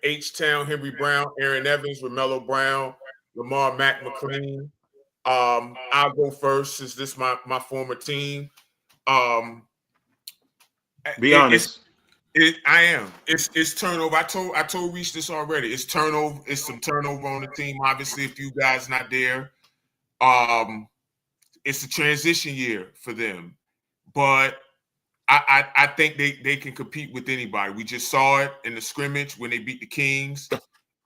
H-Town, Henry Brown, Aaron Evans, Romello Brown, Lamar Mack McLean. I'll go first since this is my former team. Be honest. I am. It's turnover. I told Reese this already. It's turnover. It's some turnover on the team. Obviously, if you guys not there, it's a transition year for them. But I think they can compete with anybody. We just saw it in the scrimmage when they beat the Kings.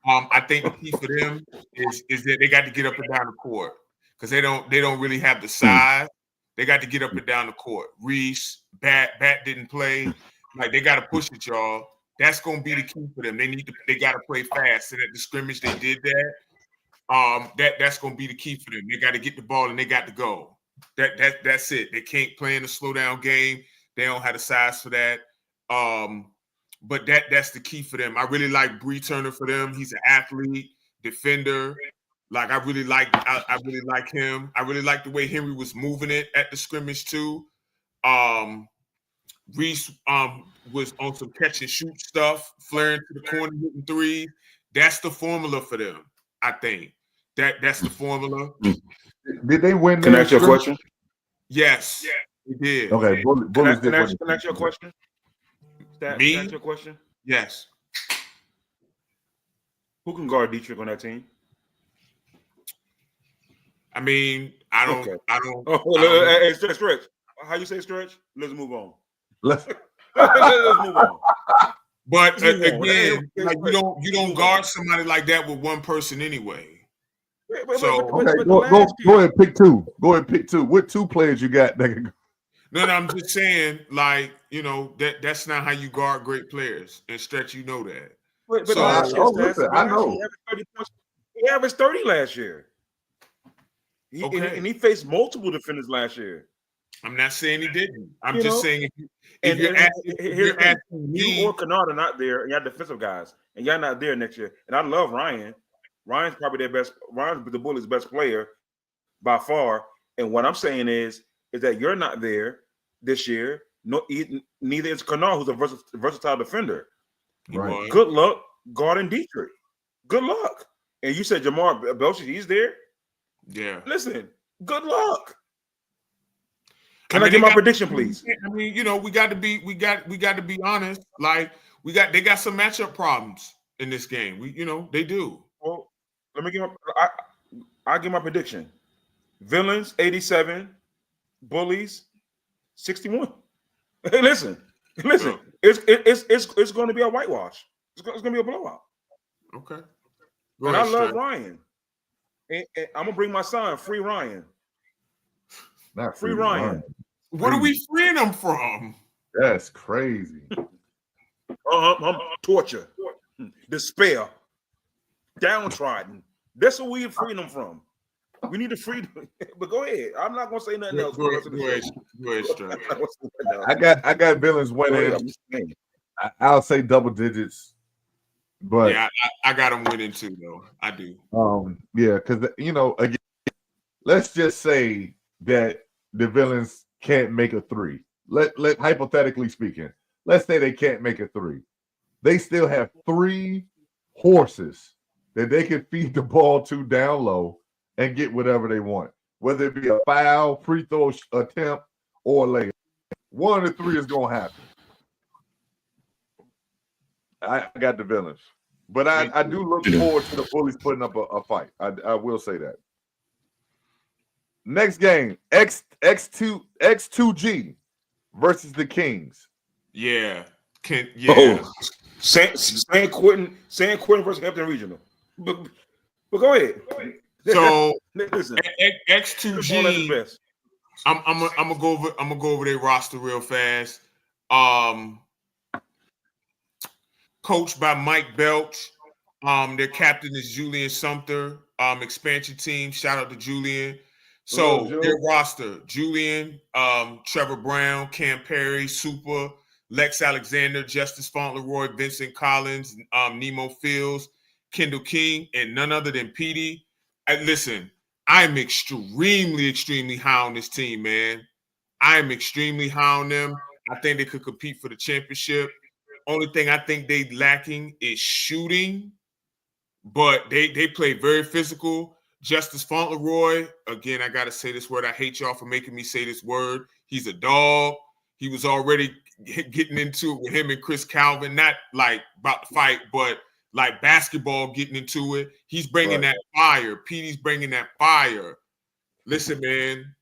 I think the key for them is that they got to get up and down the court because they don't really have the size. They got to get up and down the court. Reese, Bat didn't play. Like they got to push it, y'all. That's gonna be the key for them. They got to play fast. And at the scrimmage, they did that. That's gonna be the key for them. They got to get the ball and they got to go. That's it. They can't play in a slow down game. They don't have the size for that. But that's the key for them. I really like Bree Turner for them. He's an athlete, defender. Like I really like him. I really like the way Henry was moving it at the scrimmage too. Reese was on some catch and shoot stuff, flaring to the corner, hitting threes. That's the formula for them. I think that's the formula. Did they win? Can I ask you a question? Yes, they did. Okay, Can I ask you a question? Me? Can I ask you a question? Yes. Who can guard Dietrich on that team? I mean, I don't. Oh, hey, stretch. How you say stretch? Let's move on. Let's move on. But again, like you don't guard somebody like that with one person anyway. Go ahead, pick two. Go ahead, pick two. What two players you got that can go? No, I'm just saying, like, that's not how you guard great players. And Stretch, you know that. But last year, I know. He averaged 30 last year. And he faced multiple defenders last year. I'm not saying he didn't. I'm just saying if you're asking me, you or Kennard are not there, and y'all defensive guys, and y'all not there next year. And I love Ryan. Ryan's probably their best. Ryan's the Bulls' best player by far. And what I'm saying is that you're not there this year. No, neither is Kennard, who's a versatile defender. Right. Good luck guarding Dietrich. Good luck. And you said Jamar Belcher, he's there. Yeah. Listen, good luck. Can I get my prediction, please? I mean, we got to be honest. Like they got some matchup problems in this game. They do. Well, let me I'll give my prediction. Villains 87, Bullies 61. Hey, listen. It's going to be a whitewash. It's going to be a blowout. Okay. And I love Ryan. And I'm gonna bring my son. Free Ryan. Not free Ryan. What are we freeing him from? That's crazy. Torture, despair, downtrodden. That's what we're freeing them from. We need to free them. But go ahead. I'm not gonna say nothing else. Go ahead, I got villains winning. I'll say double digits. But yeah, I got them winning too, though. I do. Yeah, because again, let's just say that the villains can't make a three. Let hypothetically speaking, let's say they can't make a three. They still have three horses that they can feed the ball to down low and get whatever they want, whether it be a foul, free throw attempt, or layup. One of the three is gonna happen. I got the villains, but I do look forward to the Bullies putting up a fight. I will say that. Next game, X2G versus the Kings. Yeah, San Quentin versus Hampton Regional. But go ahead. So listen, X2G. I'm gonna go over their roster real fast. Coached by Mike Belch. Their captain is Julian Sumter. Expansion team. Shout out to Julian. So their roster: Julian, Trevor Brown, Cam Perry, Super, Lex Alexander, Justice Fauntleroy, Vincent Collins, Nemo Fields, Kendall King, and none other than Petey. Listen, I'm extremely high on this team, man. I'm extremely high on them. I think they could compete for the championship. Only thing I think they lacking is shooting, but they play very physical. Justice Fauntleroy, again, I got to say this word. I hate y'all for making me say this word. He's a dog. He was already getting into it with him and Chris Calvin, not like about to fight, but like basketball getting into it. He's bringing that fire. Petey's bringing that fire. Listen, man,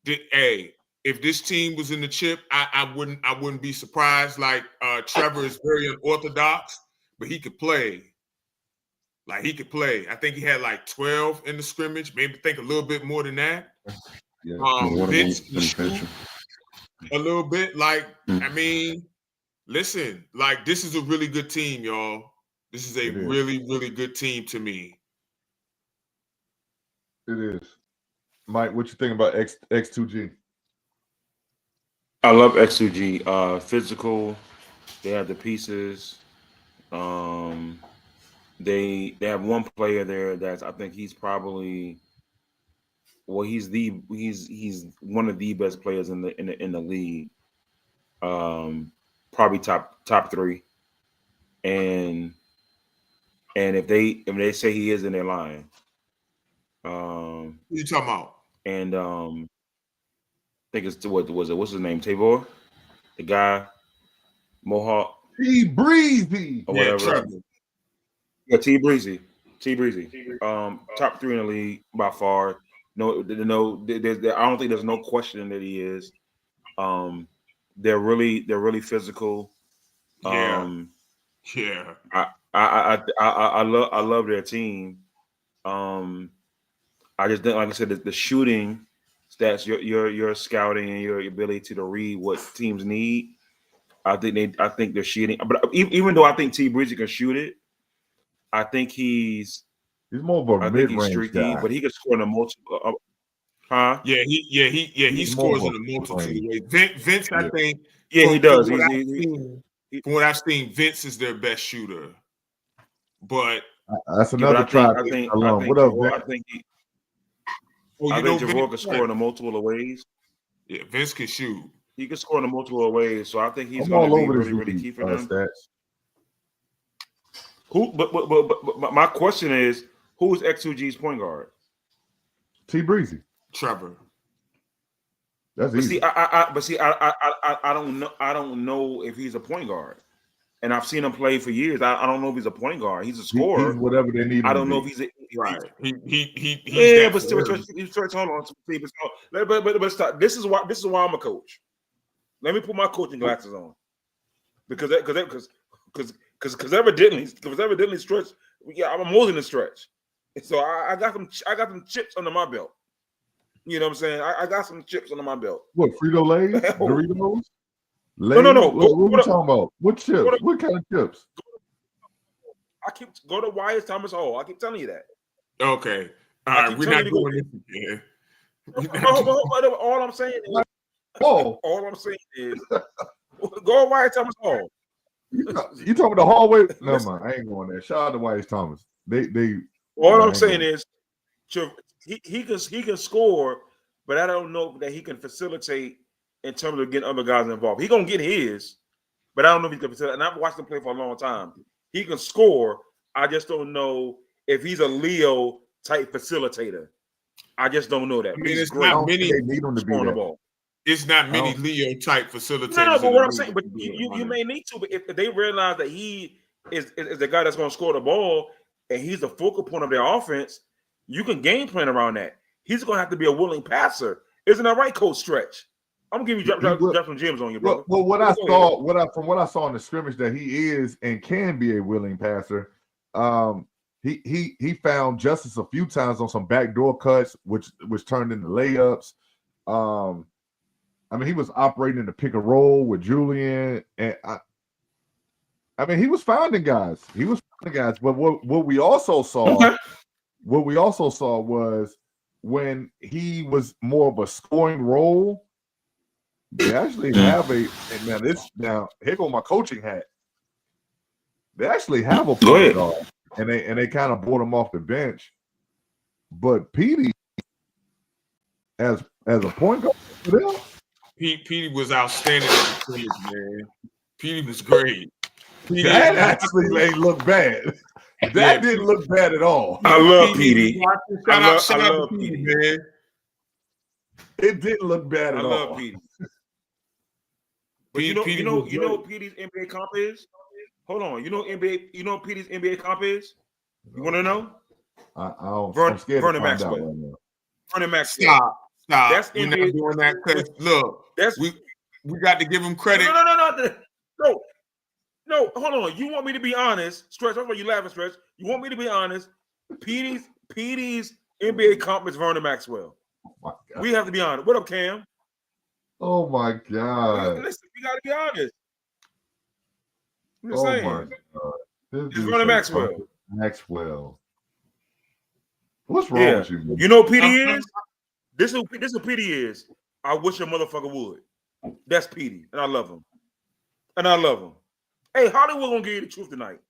if this team was in the chip, I wouldn't be surprised. Like Trevor is very unorthodox, but he could play. Like he could play. I think he had like 12 in the scrimmage, maybe think a little bit more than that. Yeah. Vince a little bit. Like, I mean, listen, like this is a really good team, y'all. This is a really, really good team to me. It is. Mike, what you think about X2G? I love X2G. Physical. They have the pieces. They have one player there that's I think he's probably he's one of the best players in the league. Probably top three. And if they say he is, then they're lying. Who you talking about? And I think it's what's his name? Tavor? The guy, Mohawk. T Breezy. Or whatever. Yeah, T Breezy. Top three in the league by far. I don't think there's no question that he is. They're really physical. Yeah. I love their team. I just think, like I said, the shooting stats, your scouting and your ability to read what teams need. I think they're shooting, but even though I think T. Breezy can shoot it, I think he's more of a mid-range guy, but he can score in a multiple. Huh? Yeah, he scores in a multitude of ways. Vince, I think. Yeah, he does. From what I've seen, Vince is their best shooter. But that's another try. I think Javor can score in a multiple of ways. Yeah, Vince can shoot. He can score in a multiple of ways, so I think he's going to be really key for them. Stats. Who? But my question is, who's X2G's point guard? T. Breezy. Trevor. That's easy. I don't know if he's a point guard, and I've seen him play for years. I don't know if he's a point guard. He's a scorer. He's whatever they need. I don't know if he's right. But still, hold on. But stop. This is why I'm a coach. Let me put my coaching glasses on, because evidently stretch. Yeah, I'm more than a stretch. So I got some chips under my belt. You know what I'm saying? I got some chips under my belt. What, Frito-Lay? Doritos? No. What are you talking about? What chips? What kind of chips? Go to Wyatt Thomas Hall. I keep telling you that. Okay. All right, we're not doing this again. All I'm saying is, go to Wyatt Thomas Hall. You talking about the hallway? No, man, I ain't going there. Shout out to Wyatt Thomas. All I'm saying is, he can score, but I don't know that he can facilitate in terms of getting other guys involved. He gonna get his, but I don't know if he can facilitate. And I've watched him play for a long time. He can score. I just don't know if he's a Leo type facilitator. I just don't know that. I mean, it's not many. They need him to be on the ball. It's not many Leo type facilitators. No, but what I'm saying, but you may need to. But if they realize that he is the guy that's going to score the ball and he's the focal point of their offense, you can game plan around that. He's going to have to be a willing passer. Isn't that right, Coach Stretch? I'm gonna give you drop some gems on you, brother. Well, from what I saw in the scrimmage, that he is and can be a willing passer. He found justice a few times on some backdoor cuts, which turned into layups. I mean, he was operating in the pick and roll with Julian, and I mean, he was finding guys. But what we also saw was when he was more of a scoring role. They actually have now here go my coaching hat. They actually have a point guard, and they kind of brought him off the bench. But Petey, as a point guard for them, Petey was outstanding in the college, man. Petey was great. That actually ain't look bad. That didn't look bad at all. I love Petey. Shout out to Petey, man. It didn't look bad at all. I love Petey. But you know what Petey's NBA comp is? Hold on. You know what Petey's NBA comp is? You want to know? I'm scared Vernon to find out Maxwell. right now. Vernon Maxwell. Stop. That's We're not doing that because look, we got to give him credit. No, hold on. You want me to be honest? Stretch, that's why you laughing, Stretch. You want me to be honest? Petey's NBA comp is Vernon Maxwell. Oh, we have to be honest. What up, Cam? Oh my God! Listen, we gotta be honest. I'm just oh saying. My God! It's Vernon Maxwell. Maxwell. What's wrong with you, man? You know what Petey is? This is what Petey is. I wish a motherfucker would. That's Petey, and I love him. Hey, Hollywood gonna give you the truth tonight.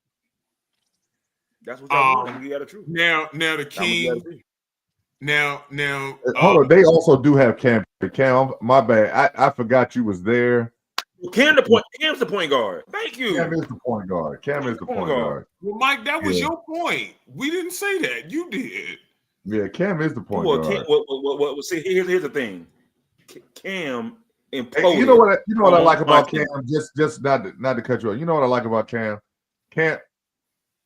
That's what I'm gonna give you the truth. Now the king. Now, hold on. They also do have Cam. Cam, my bad. I forgot you was there. Cam's the point guard. Thank you. Cam is the point guard. Well, Mike, that was your point. We didn't say that. You did. Yeah, Cam is the point guard. Well, see, here's the thing. Cam imploded. Hey, you know what I like about Cam? Just not to cut you off. You know what I like about Cam? Cam,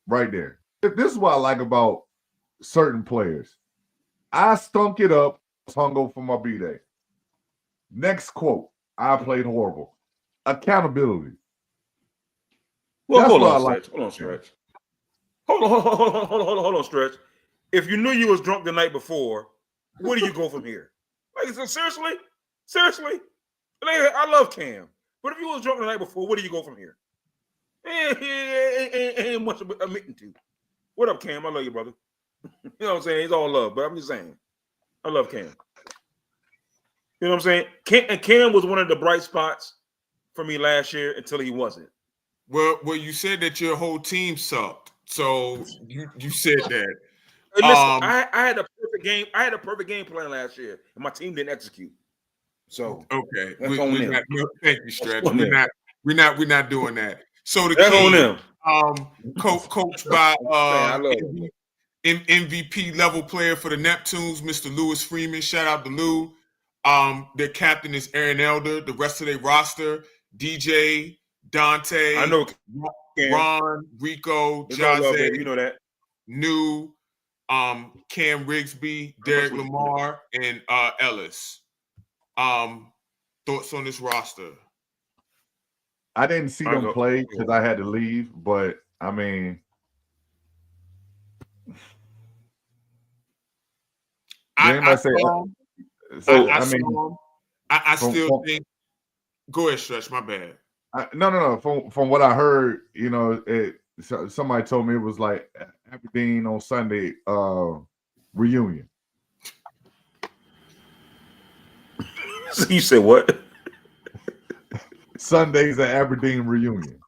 right there. This is what I like about certain players. I stunk it up. Hung over for my B-Day. Next quote. I played horrible. Accountability. Well, hold on, Stretch. Hold on, Stretch. Hold on, Stretch. If you knew you was drunk the night before, where do you go from here? Like, seriously? I love Cam, but if you was drunk the night before, where do you go from here? Ain't much admitting to. What up, Cam? I love you, brother. You know what I'm saying? It's all love, but I'm just saying. I love Cam. You know what I'm saying? Cam was one of the bright spots for me last year until he wasn't. Well, you said that your whole team sucked. So you said that. Hey, listen, I had a perfect game. I had a perfect game plan last year, and my team didn't execute. So okay, thank you, Stretch. We're not doing that. So the that's King, on them. Coached by MVP level player for the Neptunes, Mr. Lewis Freeman. Shout out to Lou. Their captain is Aaron Elder. The rest of their roster: DJ, Dante, I know Ron, Rico, Jose, you know that. New, Cam Rigsby, Derek Lamar, and Ellis. Thoughts on this roster? I didn't see them play because I had to leave, but I mean, I still think. Go ahead, Stretch. My bad. No. From what I heard, you know, somebody told me it was like Aberdeen on Sunday reunion. You said what? Sunday's an Aberdeen reunion.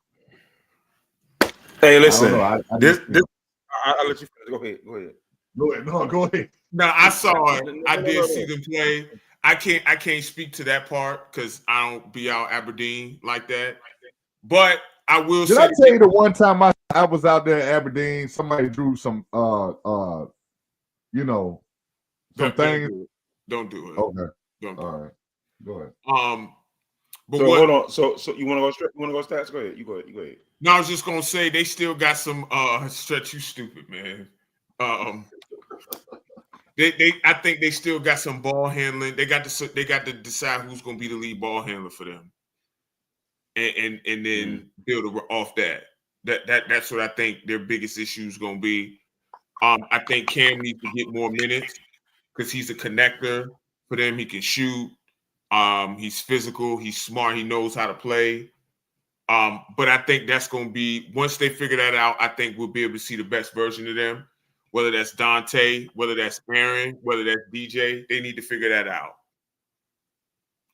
Hey, listen. I'll let you finish. Go ahead. Go ahead. No, I saw it. I did see them play. I can't speak to that part because I don't be out Aberdeen like that. But I will say. Did I tell you the one time I was out there at Aberdeen, somebody drew some some things. Don't do it. Okay. Don't do it. All right. Go ahead. But so hold on. So you want to go stats? Go ahead. You go ahead. No, I was just gonna say they still got some Stretch. You stupid, man. I think they still got some ball handling. They got to decide who's gonna be the lead ball handler for them, and then build off that. That's what I think their biggest issue is gonna be. I think Cam needs to get more minutes because he's a connector for them. He can shoot. He's physical. He's smart. He knows how to play. But I think that's going to be, once they figure that out, I think we'll be able to see the best version of them. Whether that's Dante, whether that's Aaron, whether that's DJ, they need to figure that out.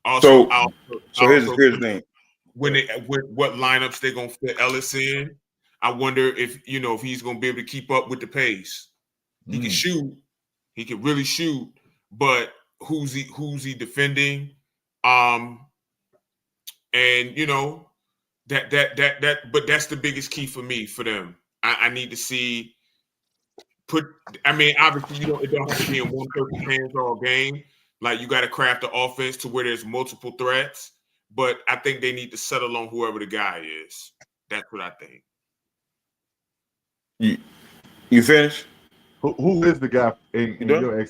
Also, here's the thing. What lineups they're going to fit Ellis in, I wonder if he's going to be able to keep up with the pace. He can shoot. He can really shoot. But who's he defending? And but that's the biggest key for me, for them. I need to see obviously it don't have to be in one person's hands all game. Like, you got to craft the offense to where there's multiple threats, but I think they need to settle on whoever the guy is. That's what I think. You finished? Who is the guy in your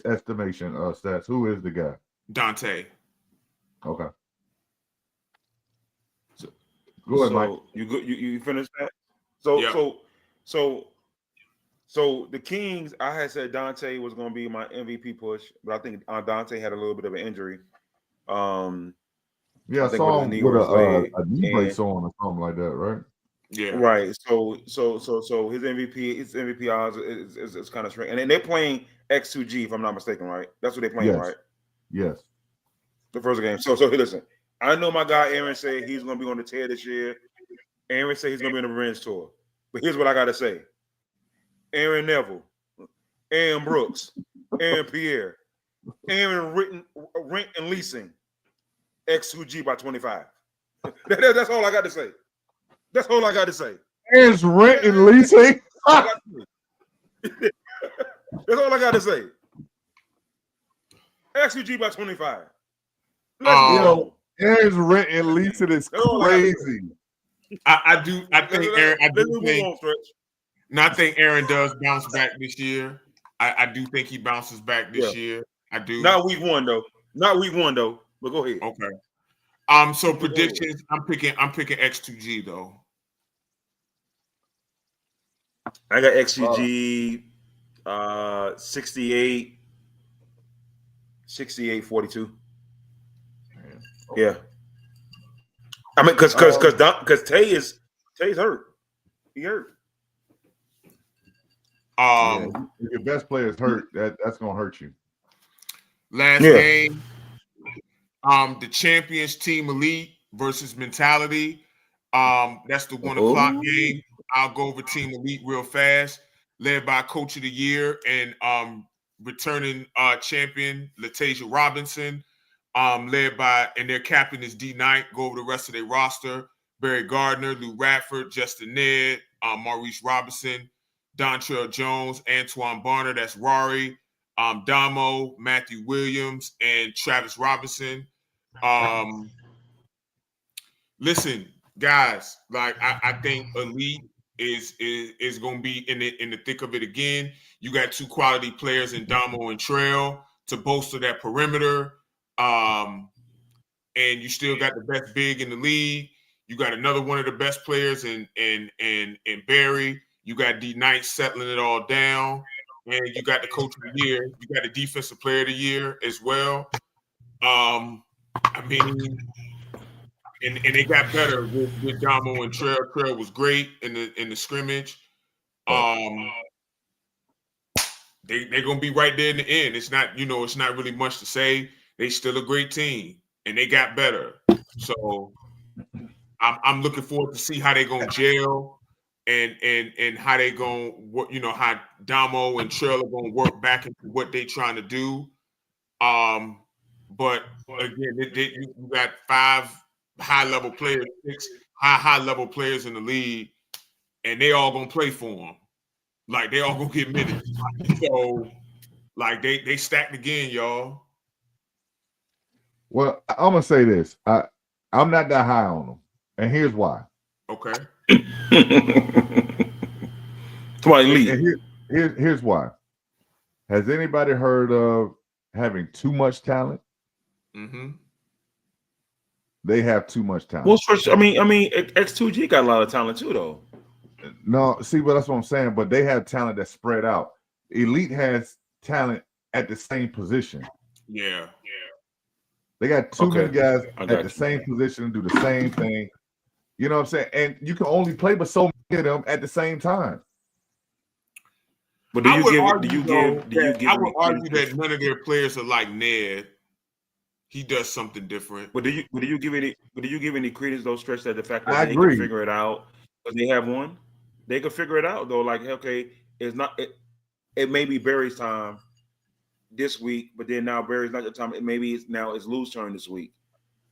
estimation, Stats? Who is the guy? Dante. Okay. Go ahead, Mike. You finished that? So the Kings, I had said Dante was going to be my MVP push, but I think Dante had a little bit of an injury. I saw him with a knee brace on or something like that, right? Yeah. Right. So his MVP odds is kind of strange, and then they're playing X2G, if I'm not mistaken, right? That's what they're playing, right? Yes. The first game. So listen, I know my guy Aaron said he's going to be on the tear this year. Aaron said he's going to be on the revenge tour. But here's what I got to say. Aaron Neville, Aaron Brooks, Aaron Pierre, Aaron Rent and Leasing, X2G by 25. That's all I got to say. That's all I got to say. Aaron's Rent and Leasing? That's all I got to say. X2G by 25. Aaron's Rent and Leasing is crazy. I think Aaron. I think Aaron does bounce back this year. I do think he bounces back this year. I do. Not week one though. But go ahead. Okay. So predictions. I'm picking X2G though. I got XGG 68 42. Yeah. I mean, because Tay's hurt. He hurt. If your best player is hurt, that's gonna hurt you. Last game, the champions team elite versus mentality. That's the 1 o'clock game. I'll go over team elite real fast, led by coach of the year and returning champion Latasia Robinson. Led by, and their captain is D Knight. Go over the rest of their roster: Barry Gardner, Lou Radford, Justin Ned, Maurice Robinson, Dontrell Jones, Antoine Barner. That's Rory. Damo, Matthew Williams, and Travis Robinson. Listen, guys, like I think elite is going to be in the thick of it again. You got 2 quality players in Damo and Trail to bolster that perimeter. And you still got the best big in the league. You got another one of the best players in Barry. You got D Knight settling it all down. And you got the coach of the year. You got the defensive player of the year as well. I mean, and they got better with Damo and Trail. Trail was great in the scrimmage. They're gonna be right there in the end. It's not really much to say. They still a great team, and they got better. So I'm looking forward to see how they gonna gel. And how they going, how Damo and Trail are going to work back into what they trying to do. But again, you got 5 high-level players, 6 high-level players in the league, and they all going to play for them. Like, they all going to get minutes. So, like, they stacked again, y'all. Well, I'm going to say this. I'm not that high on them, and here's why. Okay. Here's why. Has anybody heard of having too much talent? Mm-hmm. They have too much talent. Well, I mean, X2G got a lot of talent too, though. No, see, but that's what I'm saying. But they have talent that's spread out. Elite has talent at the same position. Yeah. They got too many guys at the same position do the same thing. You know what I'm saying? And you can only play with so many of them at the same time. But I would argue that none of their players are like Ned. He does something different. But do you give any credence though, Stretch, that the fact that they can figure it out because they have one? They can figure it out though. Like, okay, it may be Barry's time this week, but then now Barry's not the time. It's Lou's turn this week.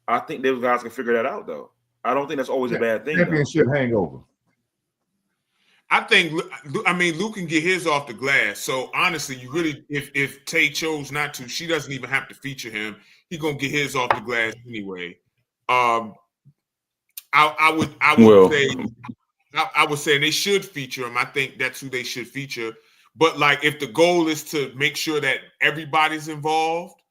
I think those guys can figure that out though. I don't think that's always a bad thing. Championship hangover. I think, Luke can get his off the glass. So honestly, you really, if Tay chose not to, she doesn't even have to feature him. He's gonna get his off the glass anyway. I would say they should feature him. I think that's who they should feature. But like, if the goal is to make sure that everybody's involved,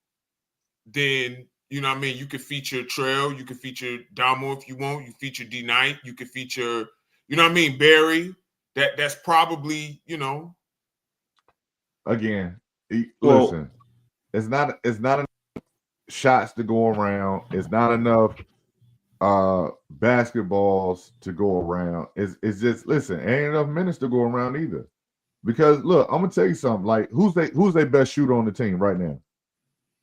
then you know what I mean. You could feature Trail. You could feature Damo if you want. You feature D Knight. You could feature, you know what I mean, Barry. That's probably, Again, listen, it's not enough shots to go around. It's not enough basketballs to go around. It's just, listen, ain't enough minutes to go around either. Because look, I'm gonna tell you something. Like, who's their best shooter on the team right now?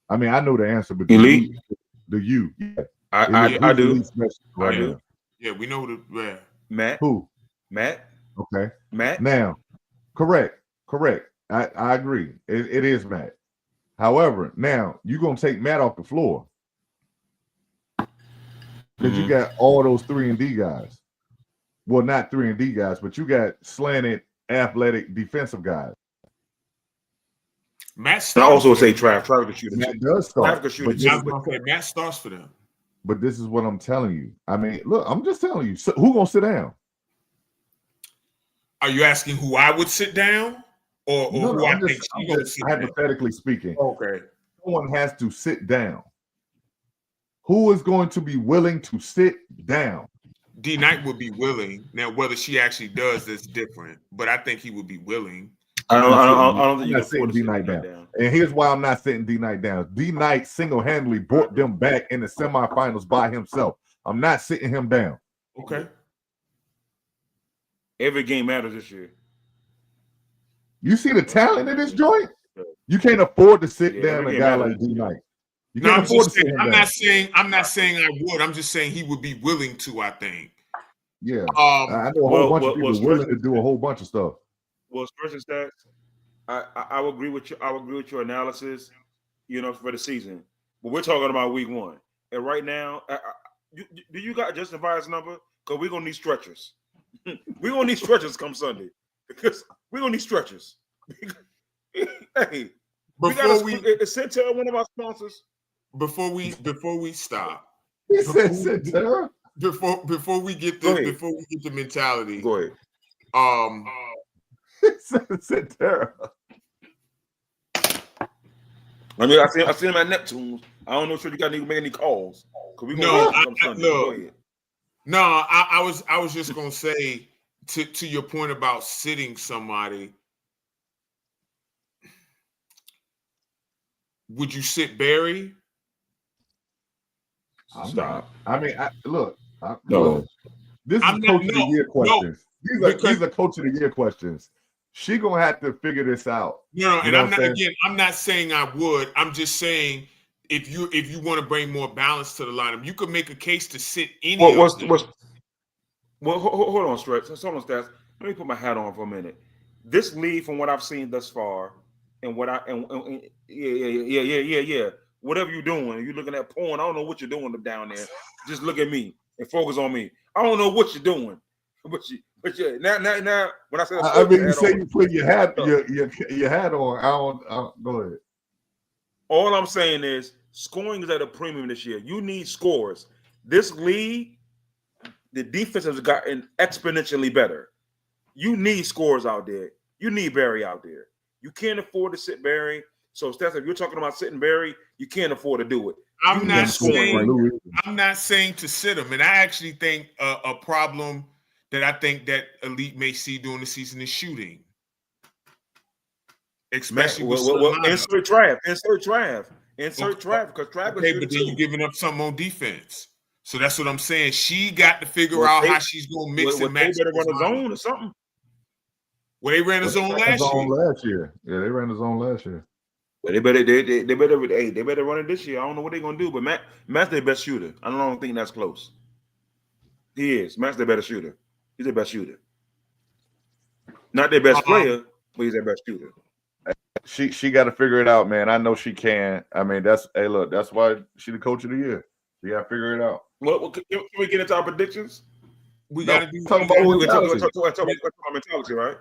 I mean, I know the answer, but Elite. Yeah. I do. Right now. Yeah, we know Matt. Who? Matt. Okay. Matt. Now, correct. I agree. It is Matt. However, now you're gonna take Matt off the floor because you got all those 3-and-D guys. Well, not 3-and-D guys, but you got slanted, athletic, defensive guys. Matt starts. I also say Trav can shoot. Matt does start. Matt starts for them. But this is what I'm telling you. I mean, look, I'm just telling you. So who gonna sit down? Are you asking who I would sit down? or who I think she's going to sit down? Hypothetically speaking. Okay. Someone has to sit down. Who is going to be willing to sit down? D Knight would be willing. Now, whether she actually does, that's different. But I think he would be willing. I don't think you can afford to sit D Knight down. And here's why I'm not sitting D Knight down. D Knight single-handedly brought them back in the semifinals by himself. I'm not sitting him down. Okay. Every game matters this year. You see the talent in this joint? You can't afford to sit down a guy like D Knight. You can't afford to sit him down. I'm not saying I would. I'm just saying he would be willing to, I think. Yeah. I know a whole bunch of people willing to do a whole bunch of stuff. Well, Stretch and Stats, I would agree with you. I would agree with your analysis, for the season. But we're talking about week 1. And right now, do you got Justin Fire's number? Because we're going to need stretchers. We're going to need stretchers come Sunday. Because we're going to need stretchers. Hey, Centera one of our sponsors? Before we stop. He said Centera? Before we get the mentality. Go ahead. Centera. I mean, I see him at Neptune. I don't know if you got to make any calls. I was just gonna say to your point about sitting somebody. Would you sit Barry? Stop. I mean, look. No. This is coach of the year questions. These are coach of the year questions. She gonna have to figure this out. No, and I'm not saying I would. I'm just saying if you want to bring more balance to the lineup, you could make a case to sit any. Hold on, Stretch. Hold on, Stats. Let me put my hat on for a minute. This league, from what I've seen thus far, and what yeah. Whatever you're doing, you're looking at porn. I don't know what you're doing down there. Just look at me and focus on me. I don't know what you're doing, but yeah. Now, when I say you say you put your hat on. I don't. Go ahead. All I'm saying is scoring is at a premium this year. You need scores. This league, the defense has gotten exponentially better. You need scores out there. You need Barry out there. You can't afford to sit Barry. So, Steph, if you're talking about sitting Barry, you can't afford to do it. I'm not saying to sit him. And I actually think a problem that I think that Elite may see during the season is shooting. Especially with insert Trav. Because Trav but then you're giving up something on defense. So that's what I'm saying. She got to figure out how she's going to mix and match. They better run a zone or something. Well, they ran a zone last year. Yeah, they ran a zone last year. Well, they better run it this year. I don't know what they're gonna do, but Matt's their best shooter. I don't think that's close. He is. Matt's their better shooter. He's their best shooter. Not their best player, but he's their best shooter. She got to figure it out, man. I know she can. I mean, that's why she's the coach of the year. She got to figure it out. Well, can we get into our predictions? We got to do talk about mentality, right?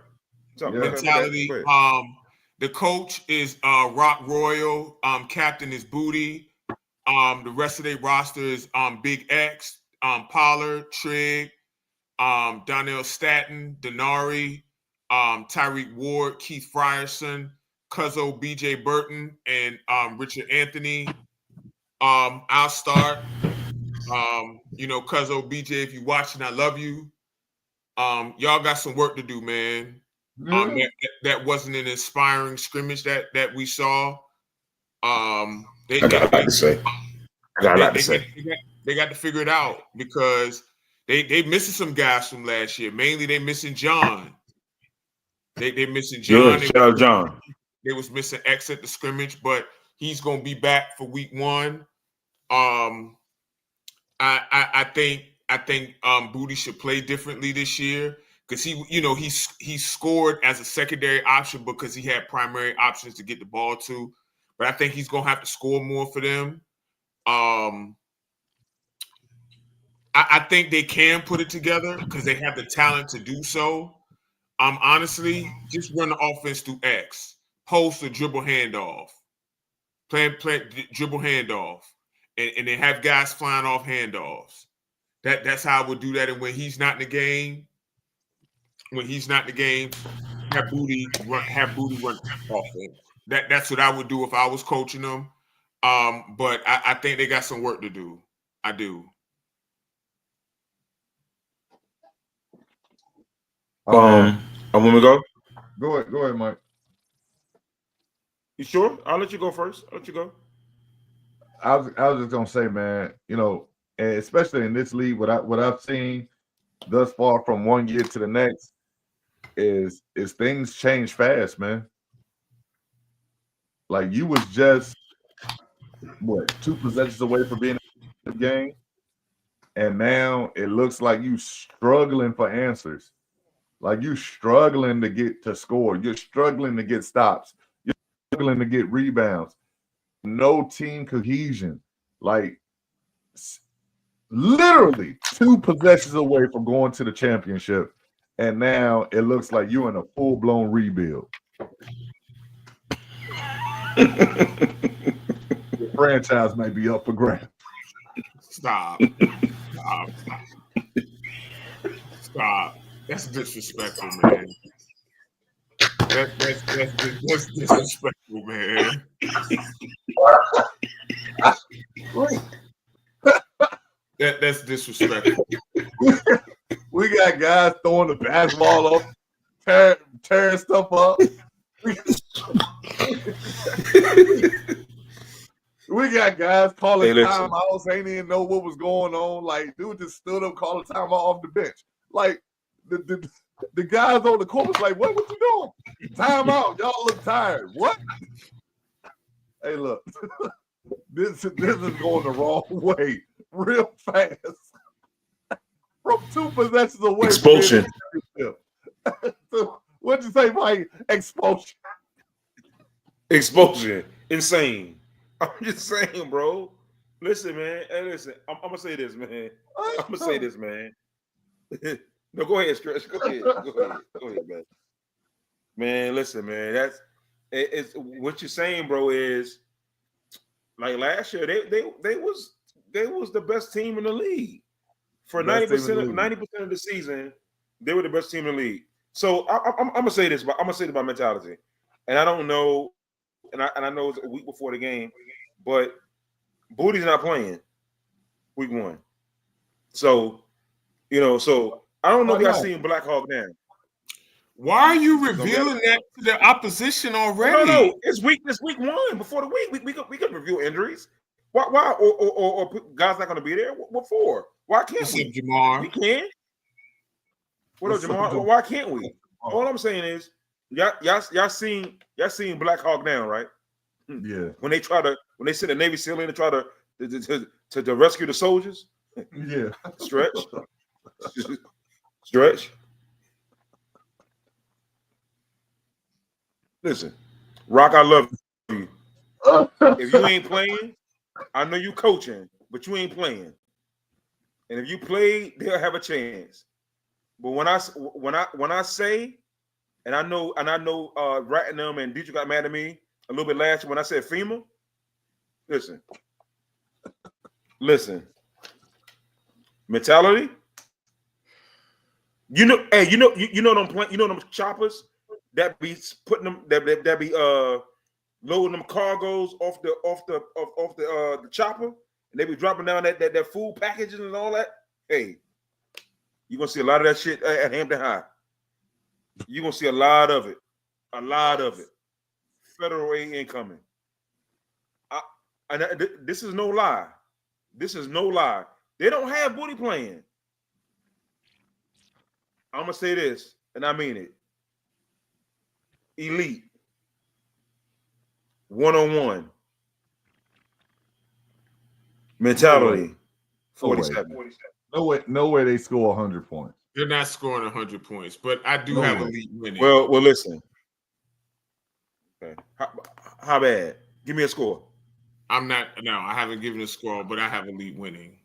Mentality. The coach is Rock Royal. Captain is Booty. The rest of their roster is Big X, Pollard, Trigg, Donnell Staton, Denari, Tyreek Ward, Keith Frierson, Cuzzo, BJ Burton, and Richard Anthony. I'll start. Cuzzo, BJ, if you're watching, I love you. Y'all got some work to do, man. That wasn't an inspiring scrimmage that we saw. They got to figure it out because they missing some guys from last year. Mainly they missing John. They missing John. Yeah, John. They was missing X at the scrimmage, but he's gonna be back for week 1. I think Booty should play differently this year. Because he scored as a secondary option because he had primary options to get the ball to, but I think he's gonna have to score more for them. I think they can put it together because they have the talent to do so. Honestly, just run the offense through X, post or dribble handoff, play dribble handoff, and then have guys flying off handoffs. That's how I would do that. And when he's not in the game. Booty run offense. That's what I would do if I was coaching them. But I think they got some work to do. I do. Want me to go? Go ahead, Mike. You sure? I'll let you go first. I'll let you go. I was just gonna say, man, you know, and especially in this league, what I've seen thus far from one year to the next is things change fast, man. Like you was just what 2 possessions away from being in the game, and now it looks like you struggling for answers. Like you struggling to get to score. You're struggling to get stops. You're struggling to get rebounds. No team cohesion. Like literally 2 possessions away from going to the championship, and now it looks like you're in a full-blown rebuild. The franchise may be up for grabs. Stop. That's disrespectful, man. That's disrespectful, man. That's disrespectful. We got guys throwing the basketball up, tearing stuff up. We got guys calling timeouts, ain't even know what was going on. Like, dude just stood up, calling timeout off the bench. Like, the guys on the court was like, what you doing? Timeout. Y'all look tired. What? Hey, look. This is going the wrong way real fast. From 2 possessions away. Expulsion. What'd you say, Mike? Expulsion. Expulsion. Insane. I'm just saying, bro. Listen, man. Hey, listen. I'm gonna say this, man. No, go ahead, Stretch. Go ahead, man. Man, listen, man. It's what you're saying, bro. Is like last year they was the best team in the league for 90% of the season. They were the best team in the league. So I'm gonna say this, but I'm gonna say this about mentality, and I don't know, and I know it's a week before the game. But Booty's not playing week 1. So, so I don't know if y'all seen Black Hawk now. Why are you revealing that to the opposition already? No, it's week 1 before the week. We can review injuries. Why or guys not going to be there? What for? Why can't we? Jamar? We can. What up, Jamar? Why can't we? All I'm saying is y'all seen Black Hawk now, right? Yeah. When they send a Navy SEAL in to try to rescue the soldiers. Yeah. Stretch. Listen, Rock, I love you. If you ain't playing, I know you coaching, but you ain't playing. And if you play, they'll have a chance. But when I say, and I know Rattingham and Dietrich got mad at me a little bit last year when I said FEMA. Listen. Mentality. You know them choppers that be putting them that be loading them cargoes off the chopper, and they be dropping down that food packages and all that. Hey, you're gonna see a lot of that shit at Hampton High. You're gonna see a lot of it. Federal aid incoming. This is no lie. They don't have Booty playing. I'm gonna say this, and I mean it. Elite. 1-on-1. Mentality. 47. No way they score 100 points. They're not scoring 100 points, but I do have elite winning. Well, listen. Okay. How bad? Give me a score. I haven't given a score, but I have elite winning.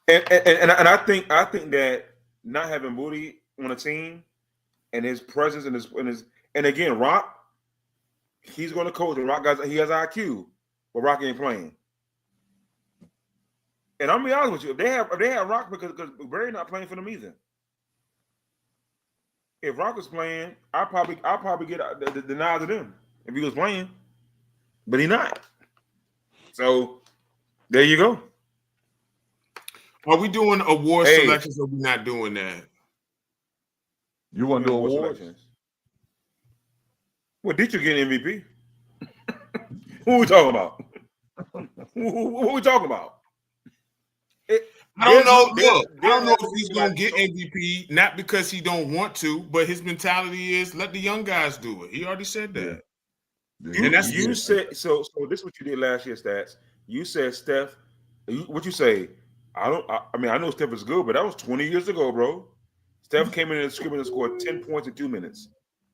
And I think that not having Booty on a team and his presence and again, Rock, he's going to coach. And Rock guys, he has IQ, but Rock ain't playing. And I'm gonna be honest with you, if they have Rock because Barry not playing for them either. if Rock was playing, I'll probably get the nod to them if he was playing, but he not. So there you go. Are we doing award selections or we not doing that? You want to do awards? Selections? Well, Dietrich getting MVP. Who we talking about? Who we talking about? I don't know. Look, I don't know if he's gonna get MVP, not because he don't want to, but his mentality is let the young guys do it. He already said that. Yeah. And that's you said so. This is what you did last year, Stats. You said Steph. What you say? I mean, I know Steph is good, but that was 20 years ago, bro. Steph came in the scrimmage and scored 10 points in 2 minutes.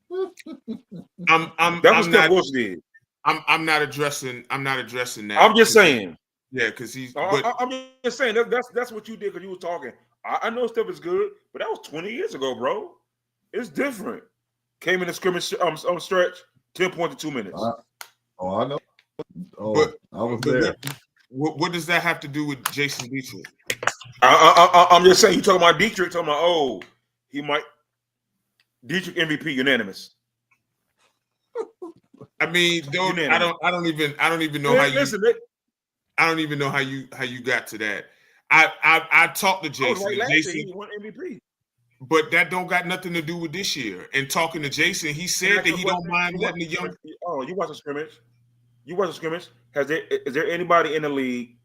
That's what Steph Wilson did. I'm not addressing that. I'm just saying. Yeah, because he's. I'm just saying that's what you did because you was talking. I know Steph is good, but that was 20 years ago, bro. It's different. Came in the scrimmage stretch, 10 points in 2 minutes. I know. But I was there. What does that have to do with Jason Dietrich? I'm just saying. You talking about Dietrich? Talking about he might Dietrich MVP unanimous. I mean, I don't even know how you. Listen, I don't even know how you got to that. I talked to Jason. Jason he won MVP. But that don't got nothing to do with this year. And talking to Jason, he said that he don't mind letting the young. Oh, you watch the scrimmage. Is there anybody in the league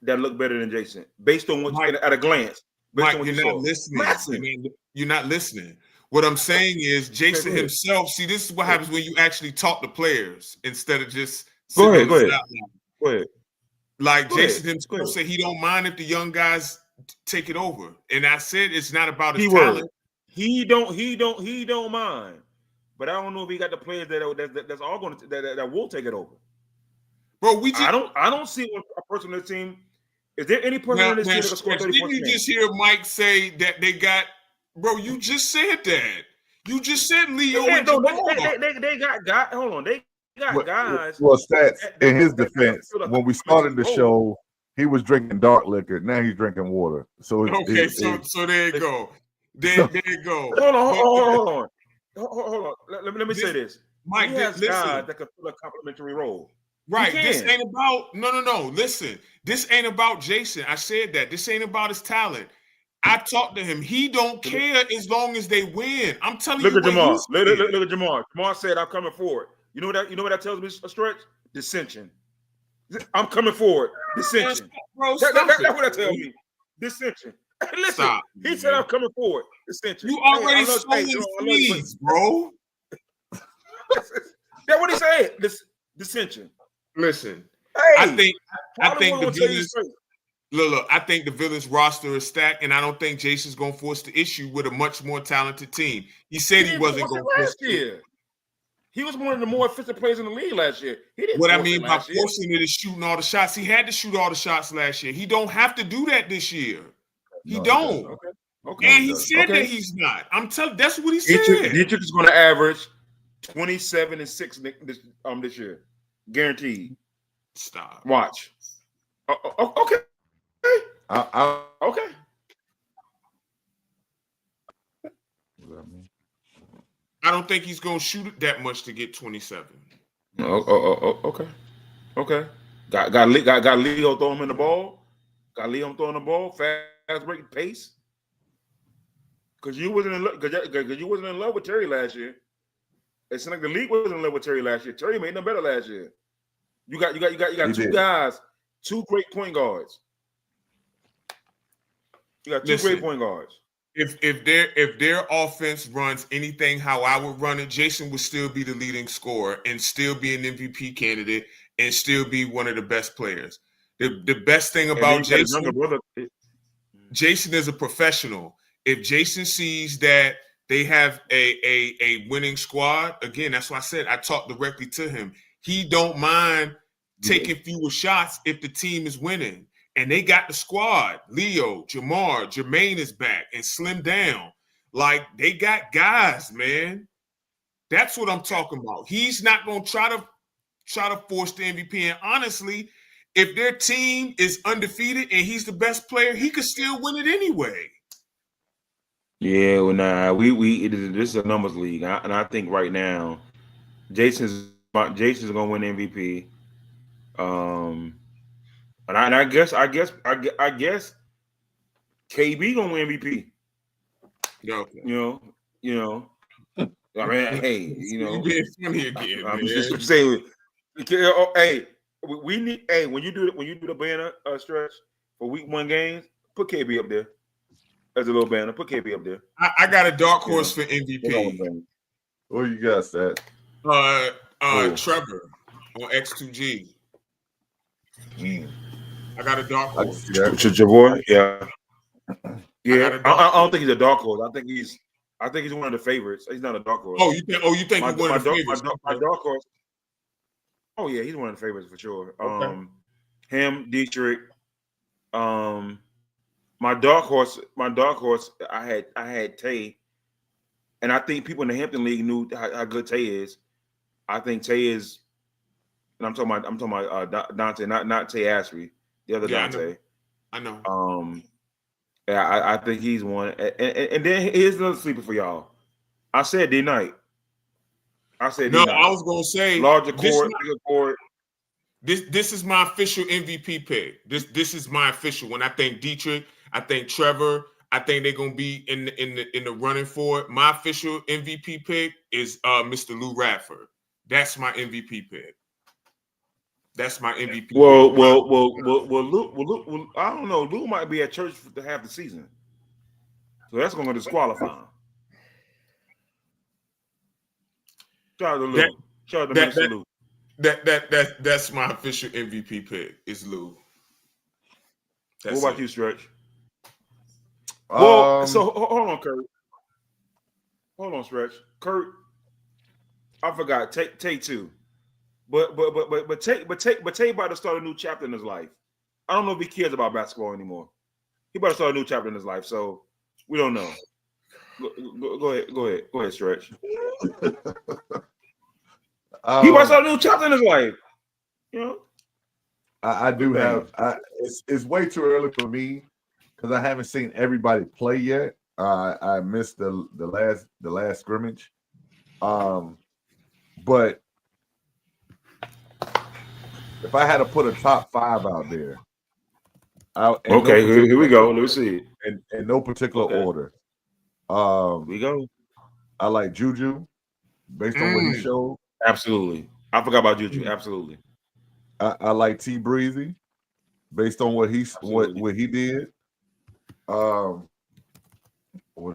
that looked better than Jason based on what at a glance? Mike, you're not listening. You're not listening. What I'm saying is Jason himself. See, this is what happens when you actually talk to players instead of just. Go ahead. Like Jason himself said, he don't mind if the young guys take it over. And I said it's not about his talent. He don't mind. But I don't know if he got the players that's all going to that will take it over. Bro, I don't see a person on the team. Is there any person on this team that can score 30 points? Didn't you just hear Mike say that they got? Bro, you just said that. You just said Leo. They got hold on. They got guys. Well, Stats in his defense, when we started the show, he was drinking dark liquor. Now he's drinking water. So so there you go. There you go. Hold on. Let me say this. Mike, he has guys that can fill a complimentary role. Right. This ain't about no. Listen, this ain't about Jason. I said that. This ain't about his talent. I talked to him. He don't care as long as they win. I'm telling you. Look at Jamar. Look at Jamar. Jamar said, "I'm coming forward." You know what that tells me? A stretch dissension. I'm coming forward. Dissension. Bro, that's what that tells me. Dissension. Listen, stop, he said, "I'm coming forward." Dissension. You already sowing seeds, bro. That's what he said. Dissension. Listen, hey, I think the Villains. Look, I think the Villains roster is stacked, and I don't think Jason's going to force the issue with a much more talented team. He said he wasn't going to force it. He was one of the more efficient players in the league last year. What I mean by forcing it is shooting all the shots. He had to shoot all the shots last year. He don't have to do that this year. He don't. Okay. And he said that he's not. I'm telling. That's what he said. Dietrich is going to average 27 and 6 this year, guaranteed. Stop. Watch. Okay. Okay. I don't think he's going to shoot it that much to get 27. Okay. Got Leo throwing him in the ball. Got Leo throwing the ball, fast breaking pace. Because you wasn't in love with Terry last year. It seemed like the league wasn't in love with Terry last year. Terry made them better last year. You got two guys, 2 great point guards. You got 2 great point guards. If their offense runs anything how I would run it, Jason would still be the leading scorer and still be an MVP candidate and still be one of the best players. The best thing about Jason is a professional. If Jason sees that they have a winning squad, again, that's why I said I talked directly to him. He don't mind taking fewer shots if the team is winning. And they got the squad. Leo, Jamar, Jermaine is back and slimmed down. Like, they got guys, man. That's what I'm talking about. He's not going to try to force the MVP. And honestly, if their team is undefeated and he's the best player, he could still win it anyway. Yeah, well, nah, this is a numbers league, and I think right now, Jason's gonna win MVP. And I guess KB gonna win MVP. Okay. You know. I mean, hey, you being funny again, I'm man. just saying. Hey, we need. Hey, when you do the banner stretch for week 1 games, put KB up there as a little banner. Put KB up there. I got a dark horse for MVP. What you got, Stat? Trevor on X2G. I got a dark horse. Your boy, yeah. I don't think he's a dark horse. I think he's one of the favorites. He's not a dark horse. Oh, you think he's one of the favorites? My dark horse. Oh yeah, he's one of the favorites for sure. Okay. Him, Dietrich. My dark horse. I had Tay, and I think people in the Hampton League knew how good Tay is. I think Tay is, and I'm talking about Dante, not Tay Ashby, the other Dante. I know. Yeah, I think he's one. And then here's another sleeper for y'all. I said D-Night. I was gonna say larger court, bigger court. This is my official MVP pick. This is my official one. I think Dietrich, I think Trevor, I think they're gonna be in the running for it. My official MVP pick is Mr. Lou Radford. That's my MVP pick. That's my MVP. Well, Lou, I don't know. Lou might be at church to half the season, so that's going to disqualify him. Shout out to Lou. Shout out to Mr. Lou. That's my official MVP pick. Is Lou. What about you, Stretch? Well, so hold on, Kurt. Hold on, Stretch. Kurt, I forgot. Take two. But Tay about to start a new chapter in his life. I don't know if he cares about basketball anymore. He about to start a new chapter in his life, so we don't know. Go ahead, Stretch. He about to start a new chapter in his life. You know, I do have. It's way too early for me because I haven't seen everybody play yet. I missed the last scrimmage. But if I had to put a top 5 out there, here we go. Let me see it in no particular order. We go. I like Juju based on what he showed. Absolutely, I forgot about Juju. Absolutely, I like T Breezy based on what he did. What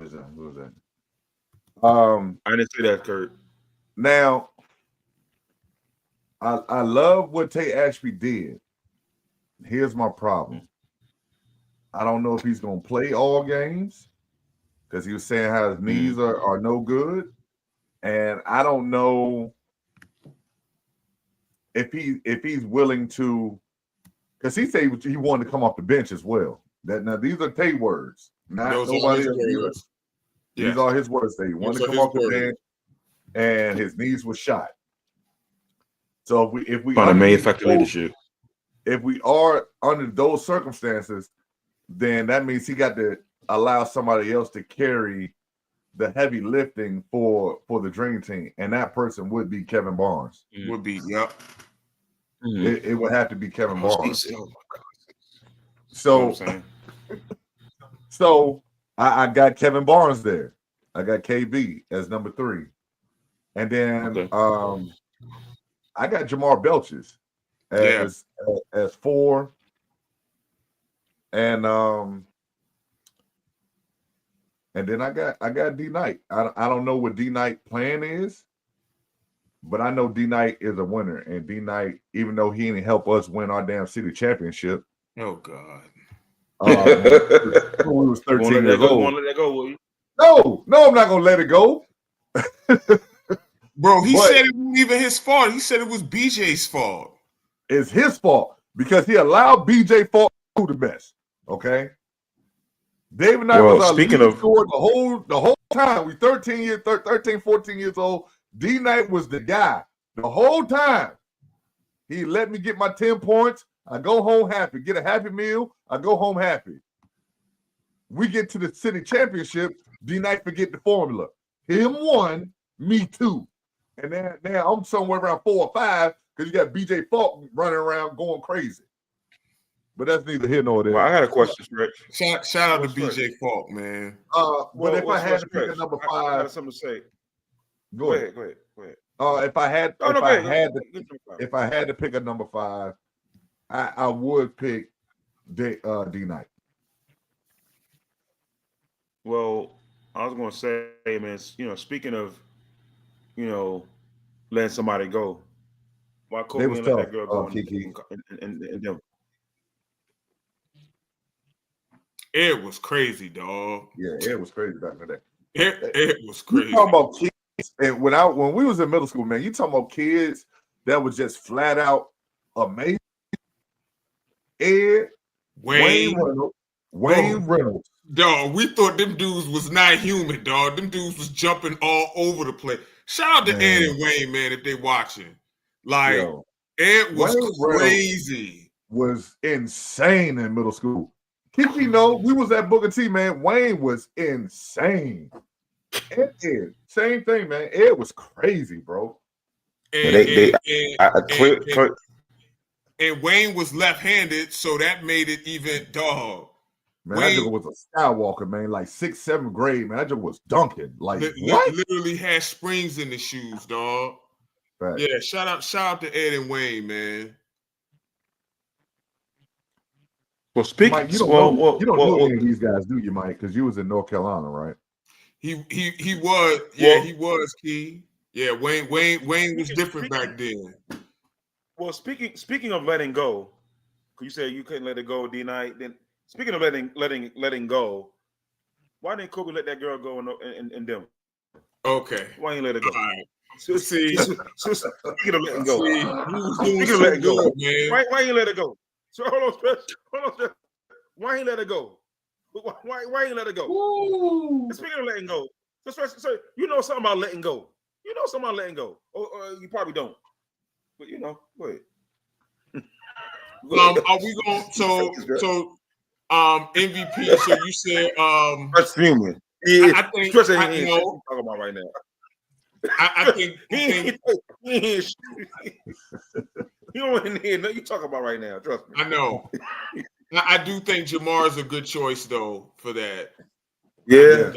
is that? What was that? I didn't say that, Kurt. Now, I love what Tay Ashby did. Here's my problem. I don't know if he's going to play all games because he was saying how his knees are no good. And I don't know if he's willing to, because he said he wanted to come off the bench as well. Now these are Tay words, not nobody else. These are his words. They wanted to come off the bench, and his knees were shot. So if we manufacture leadership, if we are under those circumstances, then that means he got to allow somebody else to carry the heavy lifting for the dream team, and that person would be Kevin Barnes. Would be, yep. It would have to be Kevin Barnes. Oh my God. So I got Kevin Barnes there. I got KB as number 3, and then I got Jamar Belches as 4, and then I got D Knight. I don't know what D Knight plan is, but I know D Knight is a winner, and D Knight, even though he didn't help us win our damn city championship. Oh God. When we was 13 years old. Want to let that go, will you? No, I'm not gonna let it go. Bro, he said it wasn't even his fault. He said it was BJ's fault. It's his fault because he allowed BJ Falk to do the best. Okay. David Knight was our leading scorer the whole time. We 13, 14 years old. D Knight was the guy the whole time. He let me get my 10 points. I go home happy, get a happy meal. I go home happy. We get to the city championship. D-Night forget the formula. Him 1, me 2. And then now I'm somewhere around 4 or 5 because you got BJ Falk running around going crazy. But that's neither here nor there. Well, I got a question, Stretch. Shout out to BJ Falk, man. But if I had to pick a number 5, I got something to say. Go ahead. If I had to pick a number 5, I would pick D-Night. Well, I was going to say, man, speaking of, letting somebody go, why Kobe didn't let that girl go and them? It was crazy, dog. Yeah, it was crazy back in the day. It was crazy. You talking about kids, and when we was in middle school, man, you talking about kids that was just flat out amazing. Wayne Reynolds. Dog, we thought them dudes was not human, dog. Them dudes was jumping all over the place. Shout out to Ed and Wayne, man, if they watching. Like, Ed was crazy. Was insane in middle school. Kiki, we was at Booker T, man. Wayne was insane. Ed, same thing, man. Ed was crazy, bro. And Wayne was left-handed, so that made it even dog. Man, that joke was a skywalker, man. Like 6th, 7th grade, man. That joke was dunking. Like what? Literally had springs in the shoes, dog. Right. Yeah, shout out to Ed and Wayne, man. Well, speaking, Mike, you don't know any of these guys, do you, Mike? Because you was in North Carolina, right? He was. Yeah, he was key. Yeah, Wayne was different back then. Well, speaking of letting go, you said you couldn't let it go, D-Night. Then speaking of letting go, why didn't Kobe let that girl go and them? Okay. Why didn't he let it go? All right. Speaking of letting go, speaking of letting go, man. Why you let it go? So hold on, Stretch. Why he let it go? Why he let it go? Speaking of letting go, so you know something about letting go. You know something about letting go. Or you probably don't. But go ahead. Are we going so MVP? So you said that's fuming. Yeah, I think Stretch ain't talking about right now. I think you don't want to hear nothing you talking about right now. Trust me. I know. I do think Jamar is a good choice though for that. Yeah.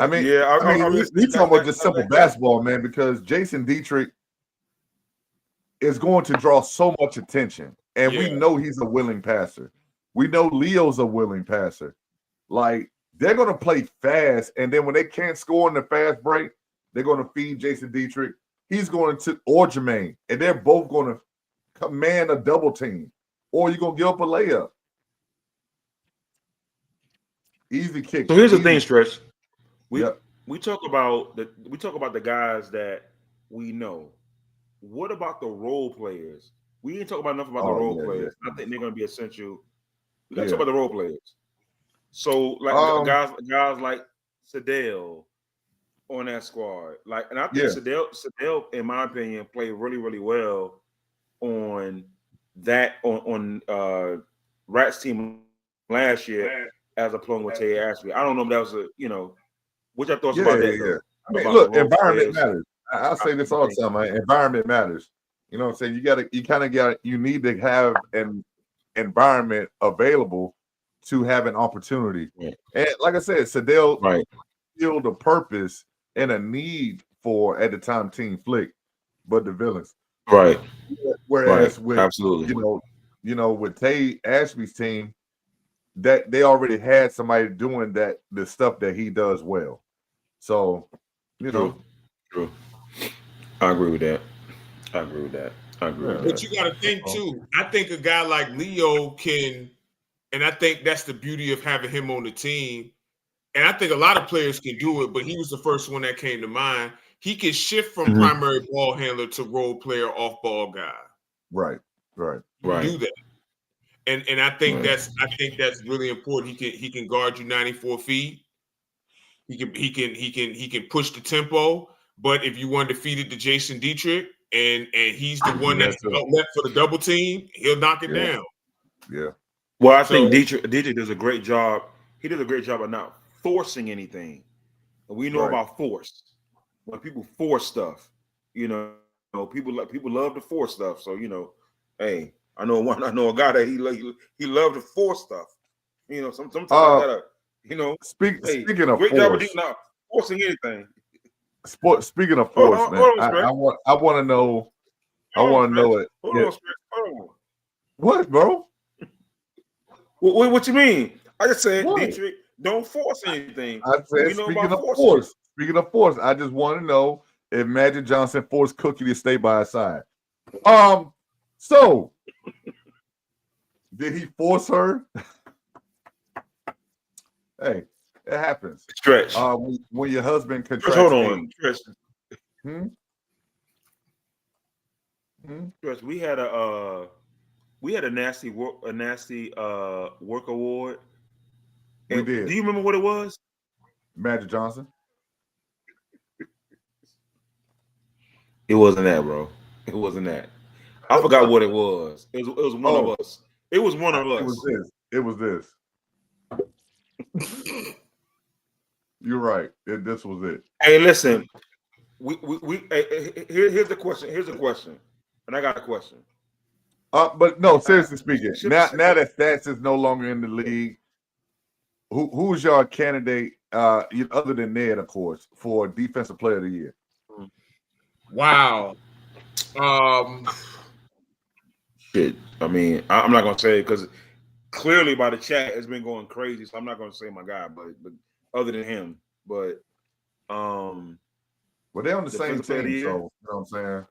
I mean, we talking about just simple basketball, man, because Jason Dietrich is going to draw so much attention, and we know he's a willing passer. We know Leo's a willing passer. Like they're going to play fast, and then when they can't score in the fast break, they're going to feed Jason Dietrich. He's going to or Jermaine, and they're both going to command a double team, or you're going to give up a layup. Easy kick. So here's the thing, Stretch. We talk about the guys that we know. What about the role players? We didn't talk about enough about the role players. I think they're going to be essential. We got to talk about the role players. So like guys like Sedale on that squad, and I think Sedale, in my opinion, played really, really well on that on Rat's team last year as a plum with Tay Ashby. I don't know if that was what your thoughts about that? Yeah. I mean, look, environment matters. I say this all the time, man. Environment matters. You know what I'm saying? You need to have an environment available to have an opportunity. Yeah. And like I said, Sedale filled a purpose and a need for at the time Team Flick, but the villains. Right. Whereas with absolutely, with Tay Ashby's team, that they already had somebody doing the stuff that he does well. So, True. I agree with that. But you got to think too. I think a guy like Leo can, and I think that's the beauty of having him on the team. And I think a lot of players can do it, but he was the first one that came to mind. He can shift from primary ball handler to role player, off ball guy. Right. Do that. And I think that's really important. He can guard you 94 feet. He can push the tempo. But if you want to feed it to Jason Dietrich and he's the one that's outlet for the double team, he'll knock it down. Yeah. Well, I think Dietrich does a great job. He does a great job of not forcing anything. And we know about force. When people force stuff, people love to force stuff. So hey, I know a guy that he loved to force stuff. Sometimes I gotta, speaking of great force, job of not forcing anything. Speaking of force, man, I want to know. I want to know it. Hold on. What, bro? What you mean? I just said, What? Dietrich, don't force anything. I said, speaking of force, I just want to know if Magic Johnson forced Cookie to stay by his side. So did he force her? Hey, it happens. Stretch. When your husband contracts. Hold on. Stretch. Stretch. We had a nasty work award. We did. Do you remember what it was? Magic Johnson. It wasn't that, bro. It wasn't that. I forgot what it was. It was one of us. It was one of us. It was this. You're right. This was it. Hey, listen. Here's the question. And I got a question. But no, seriously speaking, now that Stats is no longer in the league, who's your candidate, other than Ned, of course, for Defensive Player of the Year? Wow. Shit. I mean, I'm not gonna say it because clearly by the chat it's been going crazy, so I'm not gonna say my guy, but other than him, but well, they're on the same team, so you know what I'm saying.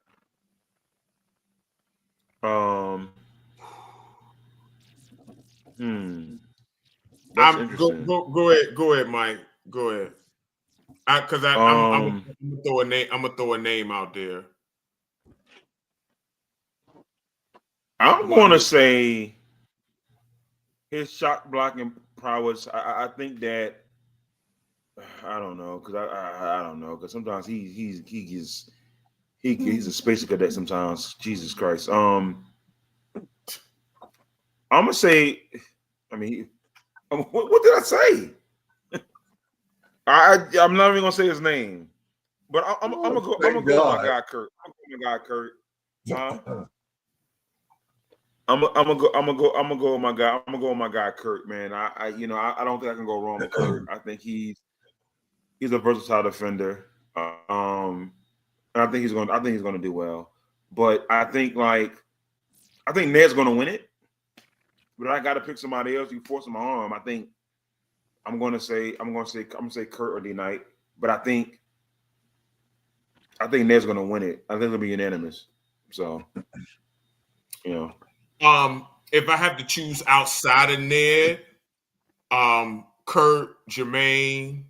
That's interesting. Go ahead, Mike. Go ahead. Because I'm gonna throw a name. I'm gonna throw a name out there. I'm gonna say his shot blocking prowess. I think that I don't know because I don't know because sometimes he's a space cadet sometimes. Jesus Christ. I'm gonna say. I mean, what did I say? I'm not even gonna say his name, but I'm gonna go with my guy Kurt. I'm gonna go with my guy. I'm gonna go with my guy Kurt, man. I don't think I can go wrong with Kurt. I think he's a versatile defender. And I think he's gonna do well. But I think Ned's gonna win it. But I gotta pick somebody else. You force my arm. I think I'm gonna say Kurt or D Knight. But I think Ned's gonna win it. I think it'll be unanimous. So if I have to choose outside of Ned, Kurt, Jermaine,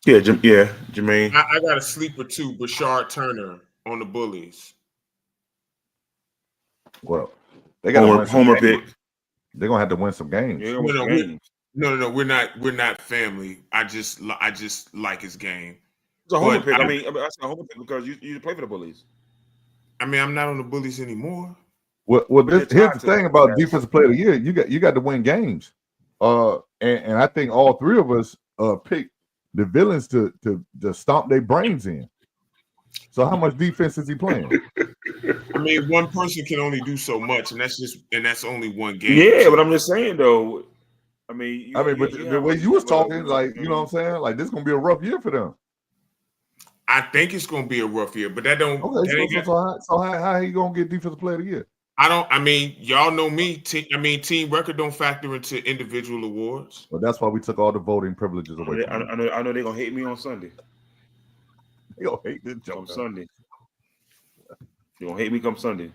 Jermaine. I got a sleeper too, Bashard Turner on the Bullies. Well, they got Homer pick. They're gonna have to win some games. Yeah, no, we're not family. I just like his game. It's a Homer pick. I mean, that's a Homer pick because you play for the Bullies. I mean, I'm not on the Bullies anymore. Well, here's the thing about Defensive Player of the Year. You got to win games. And I think all three of us picked the villains to stomp their brains in. So how much defense is he playing? I mean, one person can only do so much, and that's only one game. Yeah, but I'm just saying though. I mean, the way you was talking, like, you know what I'm saying? Like, this is gonna be a rough year for them. I think it's gonna be a rough year, but that don't. Okay, so how you gonna get Defensive Player of the Year? I mean, y'all know me. Team record don't factor into individual awards. Well, that's why we took all the voting privileges away. I know they're gonna hate me on Sunday. They gonna hate this joke on Sunday. They gonna hate me come Sunday.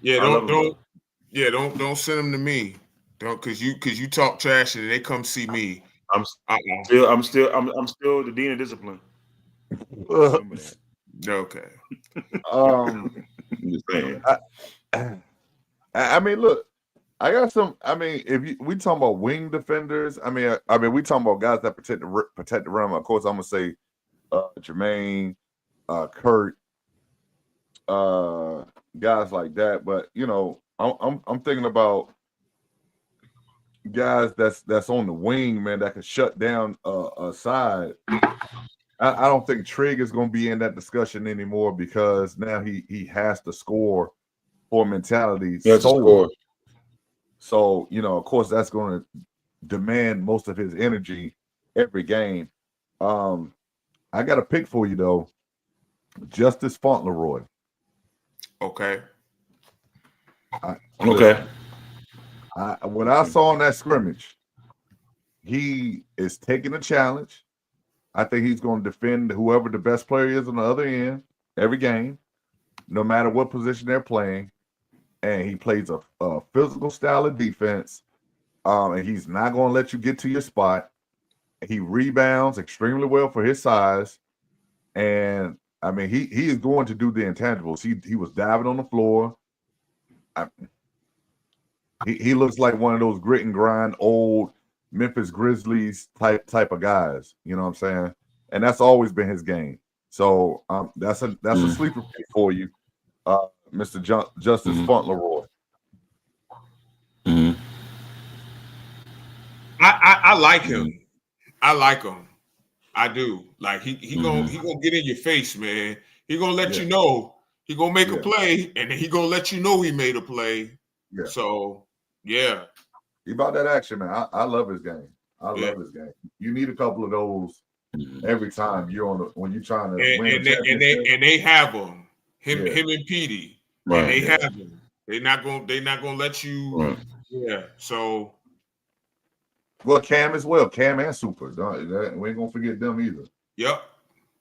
Yeah, don't send them to me. Don't because you talk trash and they come see me. I'm still the dean of discipline. Okay. Just saying. I mean, look, I got some. I mean, we talking about wing defenders. I mean, we talking about guys that protect the rim. Of course, I'm gonna say Jermaine, Kurt, guys like that. But I'm thinking about guys that's on the wing, man, that can shut down a side. I don't think Trigg is going to be in that discussion anymore because now he has to score for mentality. So, of course, that's going to demand most of his energy every game. I got a pick for you, though. Justice Fauntleroy. Okay. Okay. When I saw in that scrimmage, he is taking a challenge. I think he's going to defend whoever the best player is on the other end every game, no matter what position they're playing. And he plays a physical style of defense. And he's not going to let you get to your spot. He rebounds extremely well for his size. And, I mean, he is going to do the intangibles. He was diving on the floor. He looks like one of those grit and grind old Memphis Grizzlies type of guys. You know what I'm saying? And that's always been his game. So that's a sleeper pick for you, Mr. Justice Fauntleroy. Mm-hmm. I like him. I like him. I do. Like he gonna get in your face, man. He gonna let you know. He gonna make a play, and then he gonna let you know he made a play. Yeah. So yeah. He about that action, man. I love his game. I love his game. You need a couple of those every time you're when you're trying to win a championship. And they have them. Him and Petey. Right. And they have them. They're not gonna let you. Right. Yeah. So. Well, Cam as well. Cam and Super. We ain't gonna forget them either. Yep.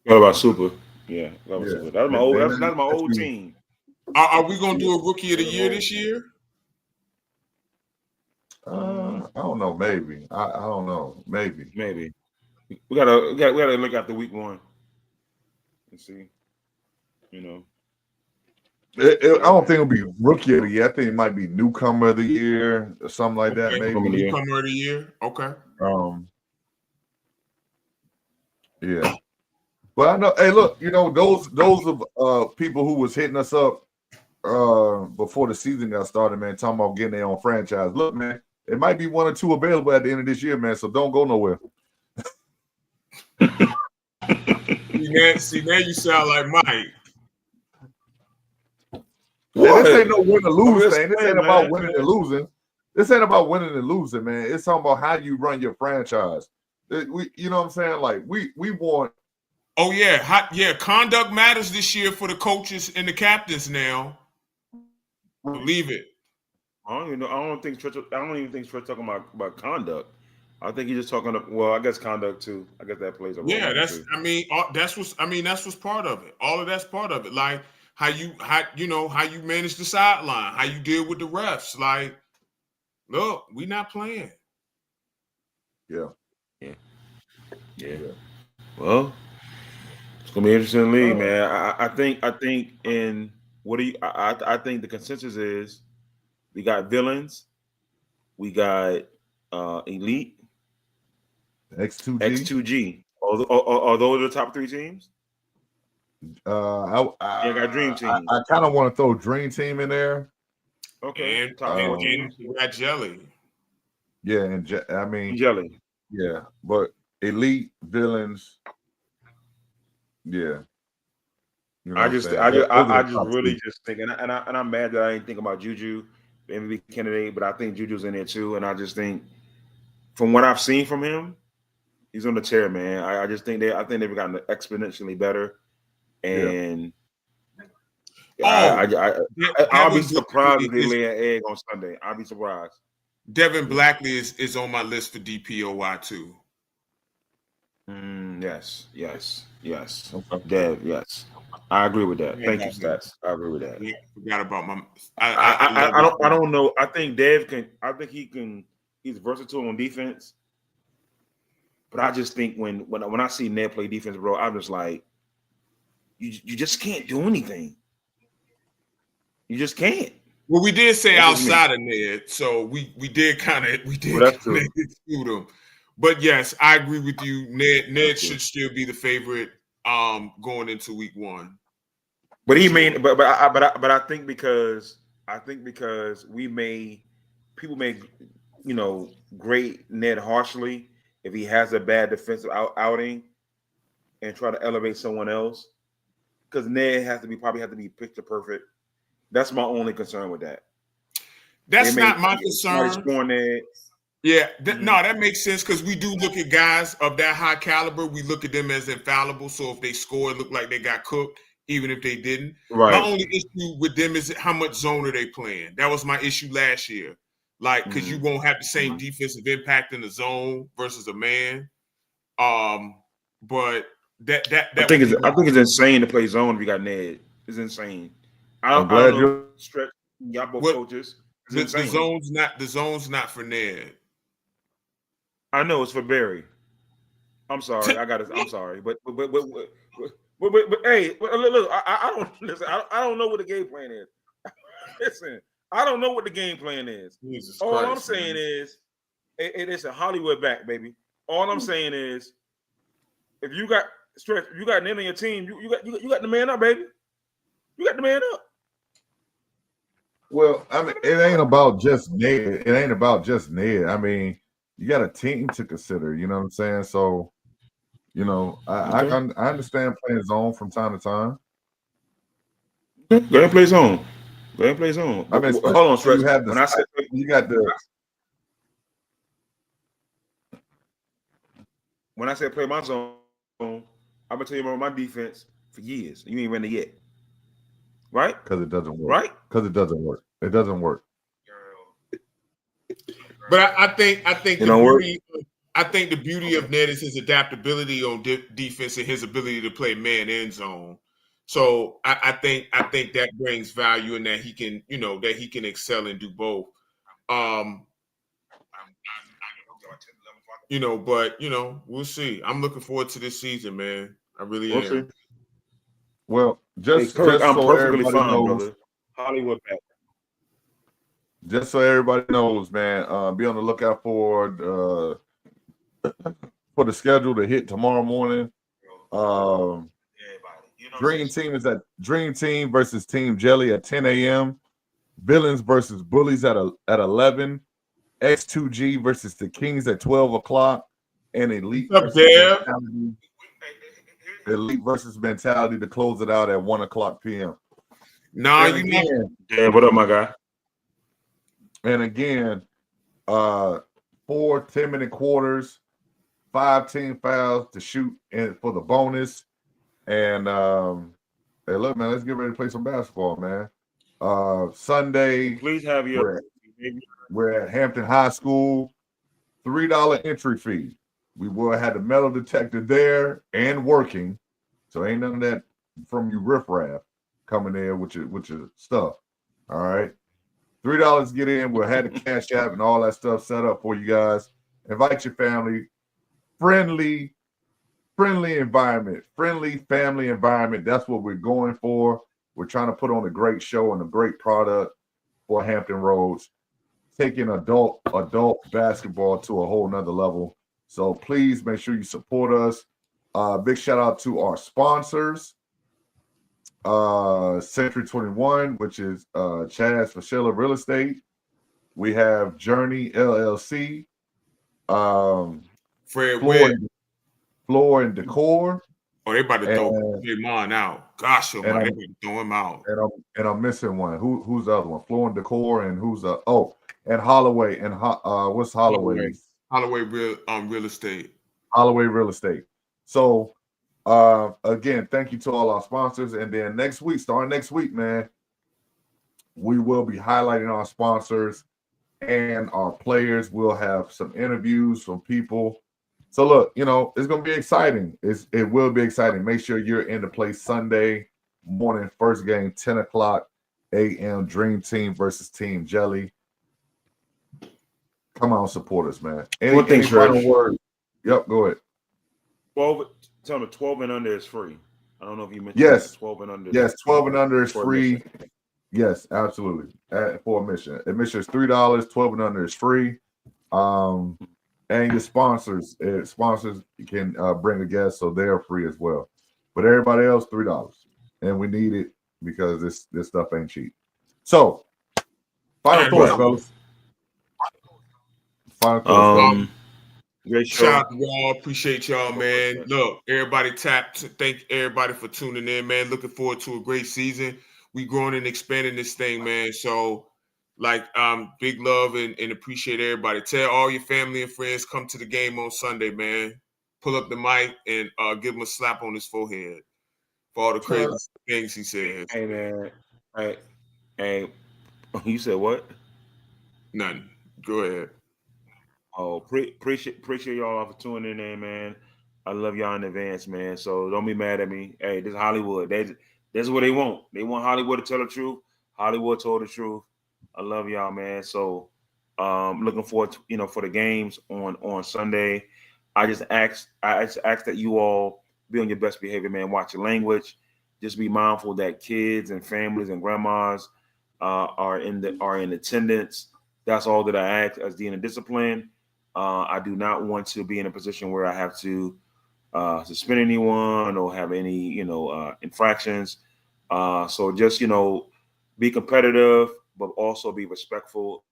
What about Super? Yeah. Super. That's my old. That's my old team. Are we gonna do a Rookie of the Year this year? I don't know. Maybe. I don't know. Maybe. We gotta look after week 1 and see. You know. I don't think it'll be Rookie of the Year. I think it might be Newcomer of the Year or something like that. Maybe Newcomer of the Year. Okay. Yeah. But I know. Hey, look. Those of people who was hitting us up before the season got started, man, talking about getting their own franchise. Look, man, it might be 1 or 2 available at the end of this year, man. So don't go nowhere. See, now you sound like Mike. Hey, this ain't no win or lose thing. This ain't about winning and losing. This ain't about winning and losing, man. It's talking about how you run your franchise. You know what I'm saying? Like we want. Oh yeah, conduct matters this year for the coaches and the captains now. Believe it. I don't even think Stretch talking about conduct. I think he's just talking about. Well, I guess conduct too. I guess that plays a role. Yeah, that's what's part of it. All of that's part of it. Like how you manage the sideline, how you deal with the refs. Like, look, we not playing. Yeah. Well, it's gonna be an interesting league, man. I think in what do you? I think the consensus is we got villains, we got elite, X2G. Are those the top 3 teams? I got Dream Team. I kind of want to throw Dream Team in there. Okay. And Rat Jelly. Yeah, and I mean Jelly. Yeah, but elite villains. Yeah. I just really just think, and I'm mad that I didn't think about Juju, the MVP candidate, but I think Juju's in there too, and I just think, from what I've seen from him, he's on the tear, man. I just think they've gotten exponentially better, and I'll be surprised if they lay an egg on Sunday. I'll be surprised. Devin Blackley is on my list for DPOY too. Yes. Dev, yes. I agree with that. Thank you, Stats. I agree with that. Yeah, forgot about my. I don't know. I think Dev can. I think he can. He's versatile on defense. But I just think when I see Ned play defense, bro, I'm just like, you just can't do anything. You just can't. Well, we did say outside of Ned, so we did exclude him. But yes, I agree with you. Ned should still be the favorite going into week 1. But I think because people may grade Ned harshly if he has a bad defensive outing and try to elevate someone else, because Ned probably have to be picture perfect. That's my only concern with that. That's not my concern. Ned. Yeah, no, that makes sense because we do look at guys of that high caliber. We look at them as infallible. So if they score, it look like they got cooked, even if they didn't. Right. My only issue with them is how much zone are they playing. That was my issue last year. Like, because you won't have the same defensive impact in the zone versus a man. But that I think it's insane to play zone if you got Ned. It's insane. I'm glad you're stretch. Y'all both coaches. The zone's not for Ned. I know it's for Barry. I'm sorry. I'm sorry, but hey, look, I don't listen. I don't know what the game plan is. Listen, I don't know what the game plan is. All I'm saying is, it's a Hollywood back, baby. All I'm saying is, if you got stretch, you got Ned on your team. You got the man up, baby. You got the man up. Well, I mean, it ain't about just Ned. It ain't about just Ned. I mean, you got a team to consider. You know what I'm saying? So, I understand playing zone from time to time. Go ahead and play zone. Go ahead and play zone. I mean, hold on, Stretch. When I said play my zone, I'm gonna tell you about my defense for years. You ain't running yet. Right? Because it doesn't work. Right? Because it doesn't work. It doesn't work. But I think the beauty of Ned is his adaptability on defense and his ability to play man and zone. So I think that brings value in that he can excel and do both. But we'll see. I'm looking forward to this season, man. I really am. See. Well, just so everybody knows, Hollywood back. Just so everybody knows, man, be on the lookout for the schedule to hit tomorrow morning. Dream Team versus Team Jelly at 10 a.m. Villains versus Bullies at 11. X2G versus the Kings at 12 o'clock. And Elite versus Mentality to close it out at 1 o'clock p.m. What up, my guy? And again, 4 10-minute quarters, 5 team fouls to shoot in for the bonus. And hey, look, man, let's get ready to play some basketball, man. Sunday, please have your. We're at Hampton High School, $3 entry fee. We will have the metal detector there and working, so ain't none of that from you riffraff coming in with your stuff. All right, $3 to get in. We'll have the cash app and all that stuff set up for you guys. Invite your family. Friendly environment, friendly family environment. That's what we're going for. We're trying to put on a great show and a great product for Hampton Roads, taking adult basketball to a whole nother level. So please make sure you support us. Big shout out to our sponsors, Century 21, which is Chaz Fashella Real Estate. We have Journey LLC, Floor and Decor. Oh, they about to throw mine out. Gosh, they about to throw him out. And I'm missing one. Who's the other one? Floor and Decor, and who's and Holloway and what's Holloway? Holloway Real Estate. Holloway Real Estate. So again, thank you to all our sponsors. And then starting next week, man, we will be highlighting our sponsors and our players. We'll have some interviews from people. So look, it's going to be exciting. It will be exciting. Make sure you're in the place Sunday morning, first game, 10 o'clock a.m. Dream Team versus Team Jelly. Come on, support us, man. Any final word? Yep, go ahead. 12 and under is free. I don't know if you mentioned that. 12 and under. Yes, 12 and under is free. Yes, absolutely. For admission. Admission is $3. 12 and under is free. And your sponsors can bring a guest, so they're free as well. But everybody else, $3. And we need it because this stuff ain't cheap. So, final thoughts, fellas. Final thoughts. Great show. Shout out to y'all. Appreciate y'all, man. Look, everybody tapped. Thank everybody for tuning in, man. Looking forward to a great season. We growing and expanding this thing, man. So, like, big love and appreciate everybody. Tell all your family and friends, come to the game on Sunday, man. Pull up the mic and give him a slap on his forehead for all the crazy things he says. Hey, man. Hey, you said what? Nothing. Go ahead. Oh, appreciate y'all for tuning in, man. I love y'all in advance, man. So don't be mad at me. Hey, this is Hollywood. That's what they want. They want Hollywood to tell the truth. Hollywood told the truth. I love y'all, man. So looking forward to, for the games on Sunday. I just ask that you all be on your best behavior, man. Watch your language. Just be mindful that kids and families and grandmas are in attendance. That's all that I ask as dean of discipline. I do not want to be in a position where I have to suspend anyone or have any, infractions. So just, be competitive, but also be respectful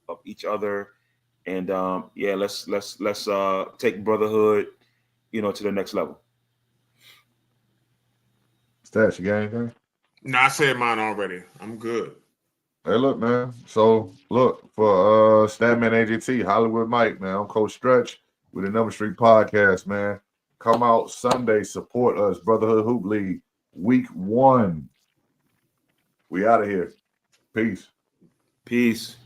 of each other. And let's take brotherhood, to the next level. Stats, you got anything? No, I said mine already. I'm good. Hey, look, man. So, look, for Statman AJT, Hollywood Mike, man. I'm Coach Stretch with the Number Street Podcast, man. Come out Sunday, support us. Brotherhood Hoop League, week 1. We out of here. Peace. Peace.